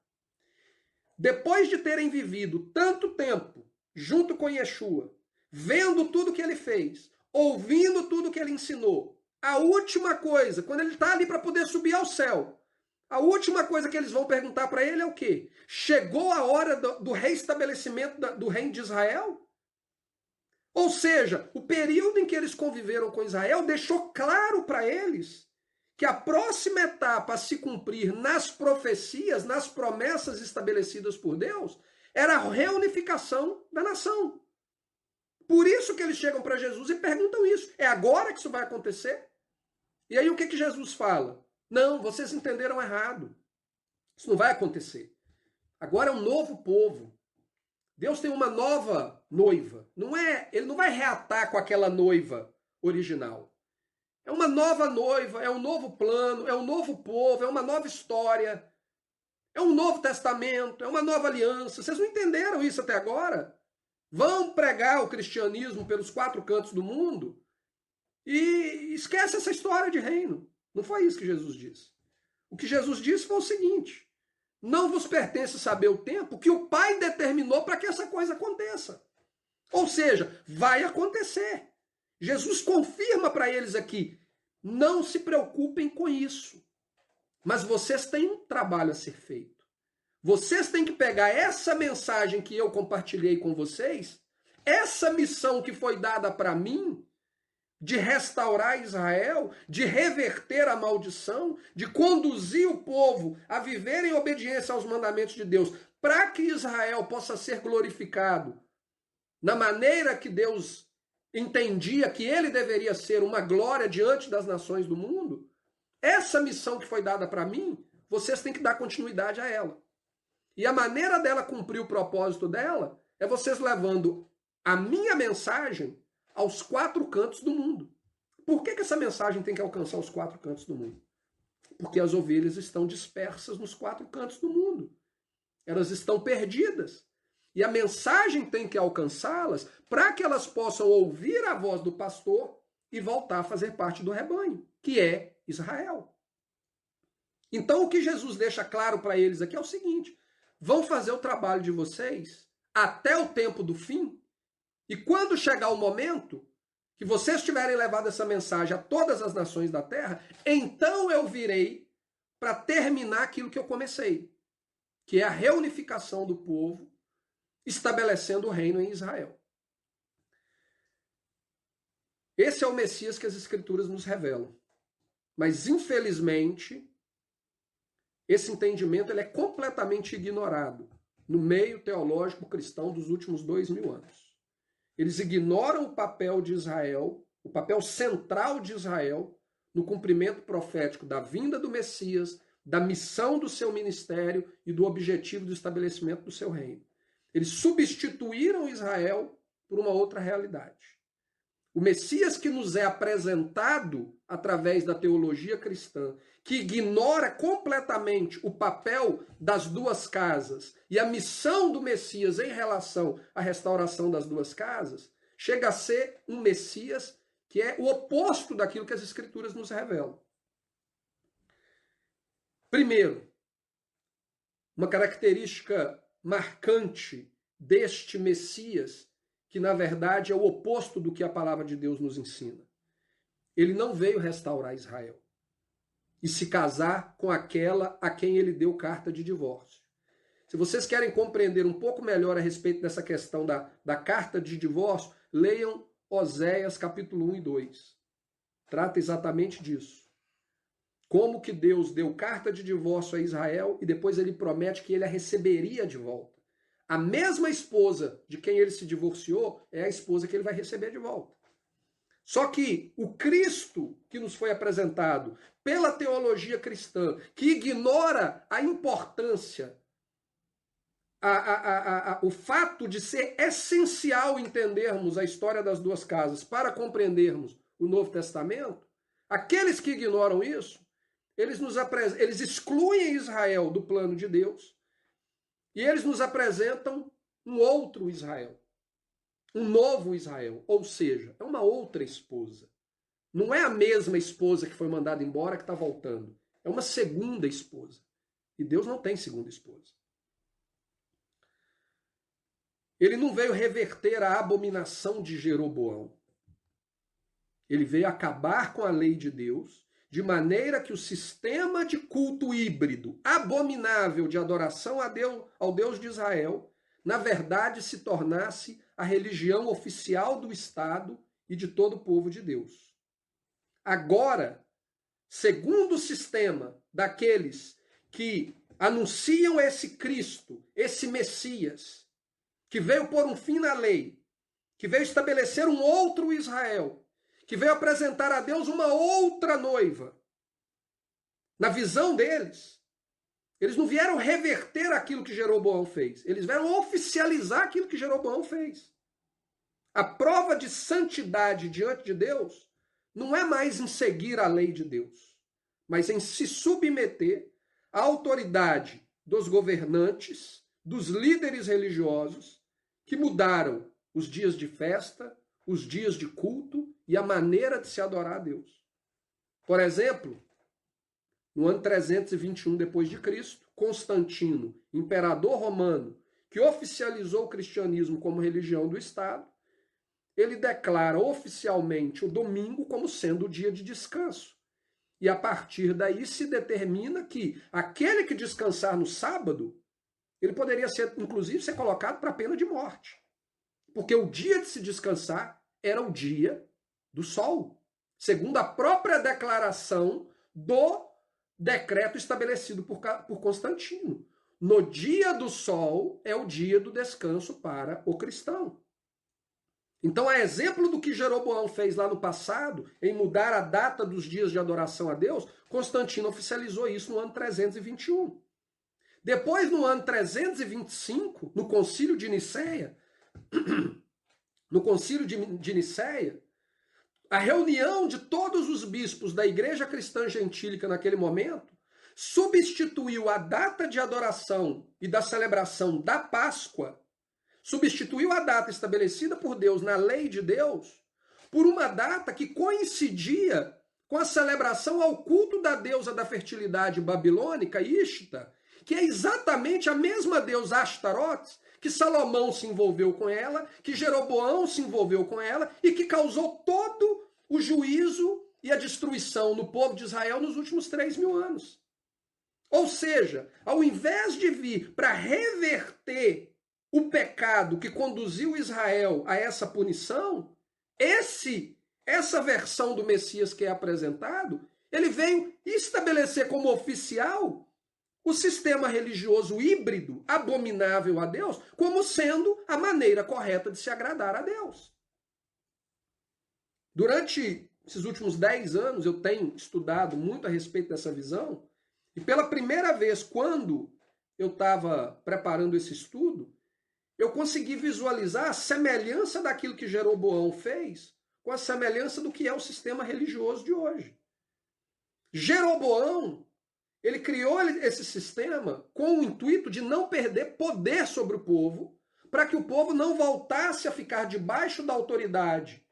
Depois de terem vivido tanto tempo junto com Yeshua, vendo tudo que ele fez, ouvindo tudo que ele ensinou, a última coisa, quando ele está ali para poder subir ao céu, a última coisa que eles vão perguntar para ele é o quê? Chegou a hora do reestabelecimento do reino de Israel? Ou seja, o período em que eles conviveram com Israel deixou claro para eles que a próxima etapa a se cumprir nas profecias, nas promessas estabelecidas por Deus, era a reunificação da nação. Por isso que eles chegam para Jesus e perguntam isso. É agora que isso vai acontecer? E aí o que Jesus fala? Não, vocês entenderam errado. Isso não vai acontecer. Agora é um novo povo. Deus tem uma nova noiva. Ele não vai reatar com aquela noiva original. É uma nova noiva, é um novo plano, é um novo povo, é uma nova história, é um novo testamento, é uma nova aliança. Vocês não entenderam isso até agora? Vão pregar o cristianismo pelos 4 cantos do mundo e esquece essa história de reino. Não foi isso que Jesus disse. O que Jesus disse foi o seguinte: não vos pertence saber o tempo que o Pai determinou para que essa coisa aconteça. Ou seja, vai acontecer. Jesus confirma para eles aqui: não se preocupem com isso. Mas vocês têm um trabalho a ser feito. Vocês têm que pegar essa mensagem que eu compartilhei com vocês, essa missão que foi dada para mim, de restaurar Israel, de reverter a maldição, de conduzir o povo a viver em obediência aos mandamentos de Deus, para que Israel possa ser glorificado na maneira que Deus entendia que ele deveria ser uma glória diante das nações do mundo. Essa missão que foi dada para mim, vocês têm que dar continuidade a ela. E a maneira dela cumprir o propósito dela é vocês levando a minha mensagem aos 4 cantos do mundo. Por que essa mensagem tem que alcançar os 4 cantos do mundo? Porque as ovelhas estão dispersas nos 4 cantos do mundo. Elas estão perdidas. E a mensagem tem que alcançá-las para que elas possam ouvir a voz do pastor e voltar a fazer parte do rebanho, que é Israel. Então o que Jesus deixa claro para eles aqui é o seguinte: vão fazer o trabalho de vocês até o tempo do fim, e quando chegar o momento que vocês tiverem levado essa mensagem a todas as nações da terra, então eu virei para terminar aquilo que eu comecei, que é a reunificação do povo, estabelecendo o reino em Israel. Esse é o Messias que as Escrituras nos revelam. Mas, infelizmente, esse entendimento ele é completamente ignorado no meio teológico cristão dos últimos 2000 anos. Eles ignoram o papel de Israel, o papel central de Israel, no cumprimento profético da vinda do Messias, da missão do seu ministério e do objetivo do estabelecimento do seu reino. Eles substituíram Israel por uma outra realidade. O Messias que nos é apresentado através da teologia cristã, que ignora completamente o papel das 2 casas e a missão do Messias em relação à restauração das 2 casas, chega a ser um Messias que é o oposto daquilo que as Escrituras nos revelam. Primeiro, uma característica marcante deste Messias, que na verdade é o oposto do que a palavra de Deus nos ensina. Ele não veio restaurar Israel e se casar com aquela a quem ele deu carta de divórcio. Se vocês querem compreender um pouco melhor a respeito dessa questão da carta de divórcio, leiam Oséias capítulo 1 e 2. Trata exatamente disso. Como que Deus deu carta de divórcio a Israel e depois ele promete que ele a receberia de volta. A mesma esposa de quem ele se divorciou é a esposa que ele vai receber de volta. Só que o Cristo que nos foi apresentado pela teologia cristã, que ignora a importância, o fato de ser essencial entendermos a história das 2 casas para compreendermos o Novo Testamento, aqueles que ignoram isso, eles excluem Israel do plano de Deus e eles nos apresentam um outro Israel. um novo Israel, ou seja, é uma outra esposa. Não é a mesma esposa que foi mandada embora que está voltando. É uma segunda esposa. E Deus não tem segunda esposa. Ele não veio reverter a abominação de Jeroboão. Ele veio acabar com a lei de Deus, de maneira que o sistema de culto híbrido, abominável de adoração ao Deus de Israel, na verdade se tornasse a religião oficial do Estado e de todo o povo de Deus. Agora, segundo o sistema daqueles que anunciam esse Cristo, esse Messias, que veio pôr um fim na lei, que veio estabelecer um outro Israel, que veio apresentar a Deus uma outra noiva. Na visão deles, eles não vieram reverter aquilo que Jeroboão fez, eles vieram oficializar aquilo que Jeroboão fez. A prova de santidade diante de Deus não é mais em seguir a lei de Deus, mas em se submeter à autoridade dos governantes, dos líderes religiosos, que mudaram os dias de festa, os dias de culto e a maneira de se adorar a Deus. Por exemplo, no ano 321 depois de Cristo, Constantino, imperador romano, que oficializou o cristianismo como religião do Estado, ele declara oficialmente o domingo como sendo o dia de descanso. E a partir daí se determina que aquele que descansar no sábado, ele poderia ser, inclusive, ser colocado para a pena de morte. Porque o dia de se descansar era o dia do sol, segundo a própria declaração do decreto estabelecido por Constantino. No dia do sol é o dia do descanso para o cristão. Então, a exemplo do que Jeroboão fez lá no passado, em mudar a data dos dias de adoração a Deus, Constantino oficializou isso no ano 321. Depois, no ano 325, no Concílio de Nicéia, a reunião de todos os bispos da Igreja Cristã Gentílica naquele momento substituiu a data de adoração e da celebração da Páscoa, substituiu a data estabelecida por Deus na lei de Deus por uma data que coincidia com a celebração ao culto da deusa da fertilidade babilônica, Ishtar, que é exatamente a mesma deusa Ashtaroth, que Salomão se envolveu com ela, que Jeroboão se envolveu com ela e que causou todo o juízo e a destruição no povo de Israel nos últimos 3.000 anos. Ou seja, ao invés de vir para reverter o pecado que conduziu Israel a essa punição, essa versão do Messias que é apresentado, ele veio estabelecer como oficial o sistema religioso híbrido, abominável a Deus, como sendo a maneira correta de se agradar a Deus. Durante esses últimos 10 anos, eu tenho estudado muito a respeito dessa visão, e pela primeira vez, quando eu estava preparando esse estudo, eu consegui visualizar a semelhança daquilo que Jeroboão fez com a semelhança do que é o sistema religioso de hoje. Jeroboão, ele criou esse sistema com o intuito de não perder poder sobre o povo, para que o povo não voltasse a ficar debaixo da autoridade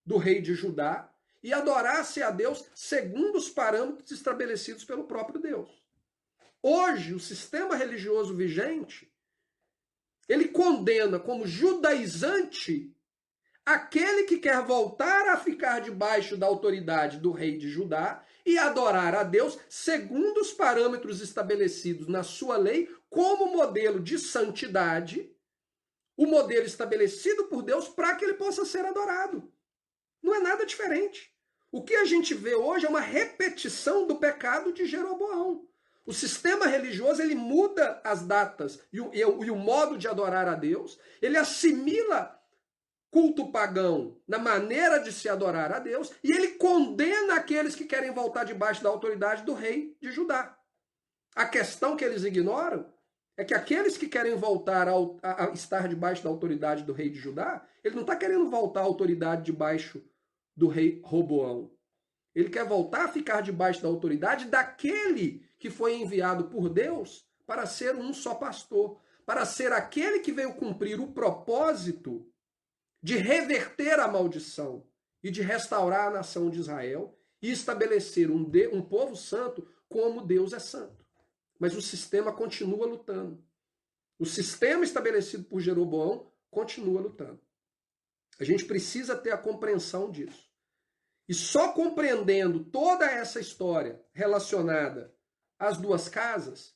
do rei de Judá e adorasse a Deus segundo os parâmetros estabelecidos pelo próprio Deus. Hoje, o sistema religioso vigente, ele condena como judaizante aquele que quer voltar a ficar debaixo da autoridade do rei de Judá e adorar a Deus segundo os parâmetros estabelecidos na sua lei como modelo de santidade, o modelo estabelecido por Deus para que ele possa ser adorado. Não é nada diferente. O que a gente vê hoje é uma repetição do pecado de Jeroboão. O sistema religioso, ele muda as datas e o modo de adorar a Deus, ele assimila culto pagão na maneira de se adorar a Deus e ele condena aqueles que querem voltar debaixo da autoridade do rei de Judá. A questão que eles ignoram é que aqueles que querem voltar a estar debaixo da autoridade do rei de Judá, ele não está querendo voltar à autoridade debaixo do rei Roboão. Ele quer voltar a ficar debaixo da autoridade daquele que foi enviado por Deus para ser um só pastor, para ser aquele que veio cumprir o propósito de reverter a maldição e de restaurar a nação de Israel e estabelecer um povo santo como Deus é santo. Mas o sistema continua lutando. O sistema estabelecido por Jeroboão continua lutando. A gente precisa ter a compreensão disso. E só compreendendo toda essa história relacionada às duas casas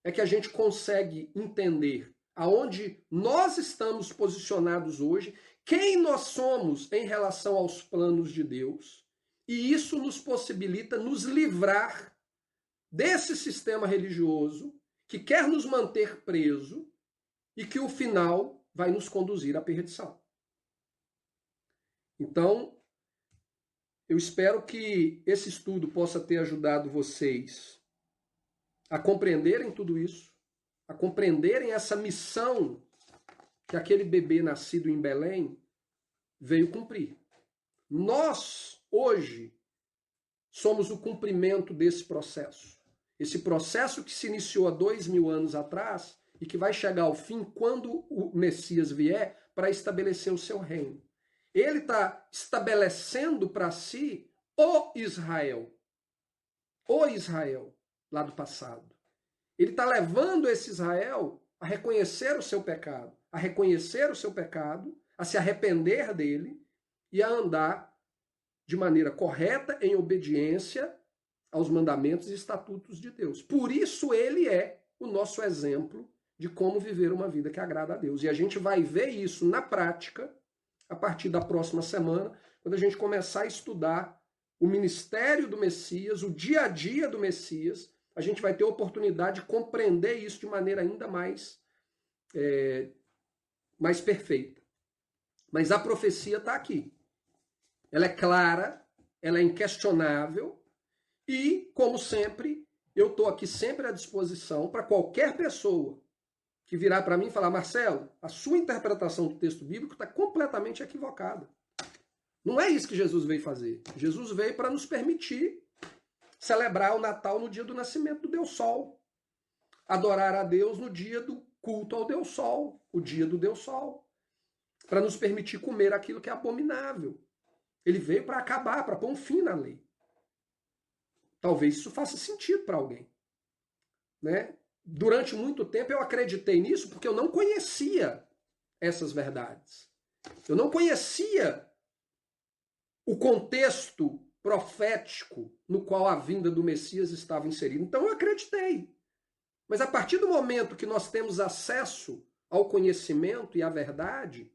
é que a gente consegue entender aonde nós estamos posicionados hoje, quem nós somos em relação aos planos de Deus, e isso nos possibilita nos livrar desse sistema religioso que quer nos manter preso e que o final vai nos conduzir à perdição. Então, eu espero que esse estudo possa ter ajudado vocês a compreenderem tudo isso, a compreenderem essa missão que aquele bebê nascido em Belém veio cumprir. Nós, hoje, somos o cumprimento desse processo. Esse processo que se iniciou há 2000 anos atrás e que vai chegar ao fim quando o Messias vier para estabelecer o seu reino. Ele está estabelecendo para si o Israel lá do passado. Ele está levando esse Israel a reconhecer o seu pecado, a se arrepender dele e a andar de maneira correta, em obediência aos mandamentos e estatutos de Deus. Por isso ele é o nosso exemplo de como viver uma vida que agrada a Deus. E a gente vai ver isso na prática a partir da próxima semana, quando a gente começar a estudar o ministério do Messias, o dia a dia do Messias. A gente vai ter a oportunidade de compreender isso de maneira ainda mais perfeita. Mas a profecia está aqui. Ela é clara, ela é inquestionável e, como sempre, eu estou aqui sempre à disposição para qualquer pessoa que virar para mim e falar: Marcelo, a sua interpretação do texto bíblico está completamente equivocada. Não é isso que Jesus veio fazer. Jesus veio para nos permitir celebrar o Natal no dia do nascimento do Deus Sol. Adorar a Deus no dia do culto ao Deus Sol, o dia do Deus Sol. Para nos permitir comer aquilo que é abominável. Ele veio para acabar, para pôr um fim na lei. Talvez isso faça sentido para alguém. Né? Durante muito tempo eu acreditei nisso porque eu não conhecia essas verdades. Eu não conhecia o contexto profético no qual a vinda do Messias estava inserida. Então eu acreditei. Mas a partir do momento que nós temos acesso ao conhecimento e à verdade,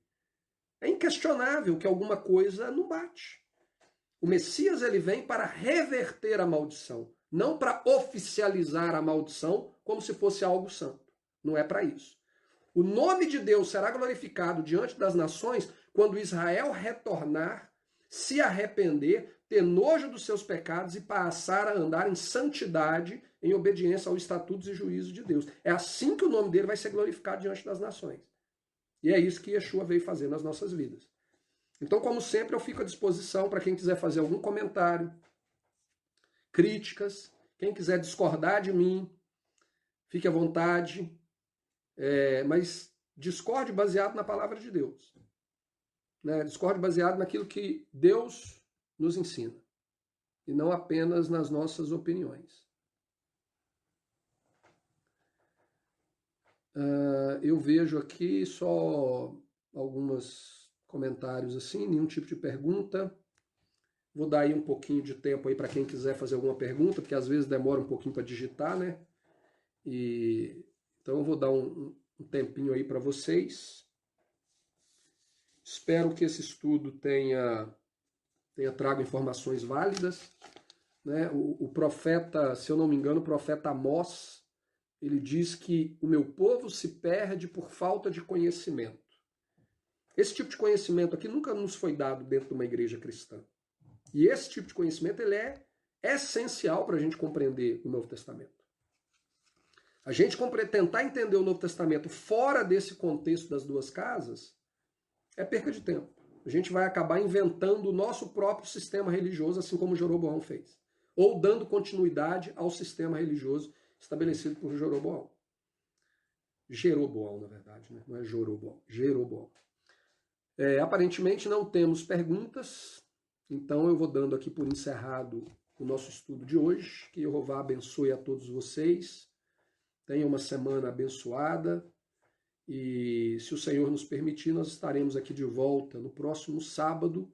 é inquestionável que alguma coisa não bate. O Messias ele vem para reverter a maldição, não para oficializar a maldição como se fosse algo santo. Não é para isso. O nome de Deus será glorificado diante das nações quando Israel retornar, se arrepender, ter nojo dos seus pecados e passar a andar em santidade, em obediência aos estatutos e juízos de Deus. É assim que o nome dele vai ser glorificado diante das nações. E é isso que Yeshua veio fazer nas nossas vidas. Então, como sempre, eu fico à disposição para quem quiser fazer algum comentário, críticas, quem quiser discordar de mim, fique à vontade, mas discorde baseado na palavra de Deus. Né? Discorde baseado naquilo que Deus nos ensina, e não apenas nas nossas opiniões. Eu vejo aqui só alguns comentários assim, nenhum tipo de pergunta. Vou dar aí um pouquinho de tempo aí para quem quiser fazer alguma pergunta, porque às vezes demora um pouquinho para digitar, né? Então eu vou dar um tempinho aí para vocês. Espero que esse estudo tenha trago informações válidas. Né? O profeta, se eu não me engano, o profeta Amós, ele diz que o meu povo se perde por falta de conhecimento. Esse tipo de conhecimento aqui nunca nos foi dado dentro de uma igreja cristã. E esse tipo de conhecimento ele é essencial para a gente compreender o Novo Testamento. A gente tentar entender o Novo Testamento fora desse contexto das duas casas é perca de tempo. A gente vai acabar inventando o nosso próprio sistema religioso, assim como Jeroboão fez. Ou dando continuidade ao sistema religioso estabelecido por Jeroboão. Jeroboão, na verdade, né? Não é Jeroboão. Jeroboão. Aparentemente não temos perguntas, então eu vou dando aqui por encerrado o nosso estudo de hoje. Que Jeová abençoe a todos vocês. Tenha uma semana abençoada. E se o Senhor nos permitir, nós estaremos aqui de volta no próximo sábado,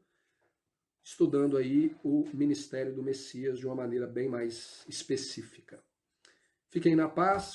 estudando aí o ministério do Messias de uma maneira bem mais específica. Fiquem na paz.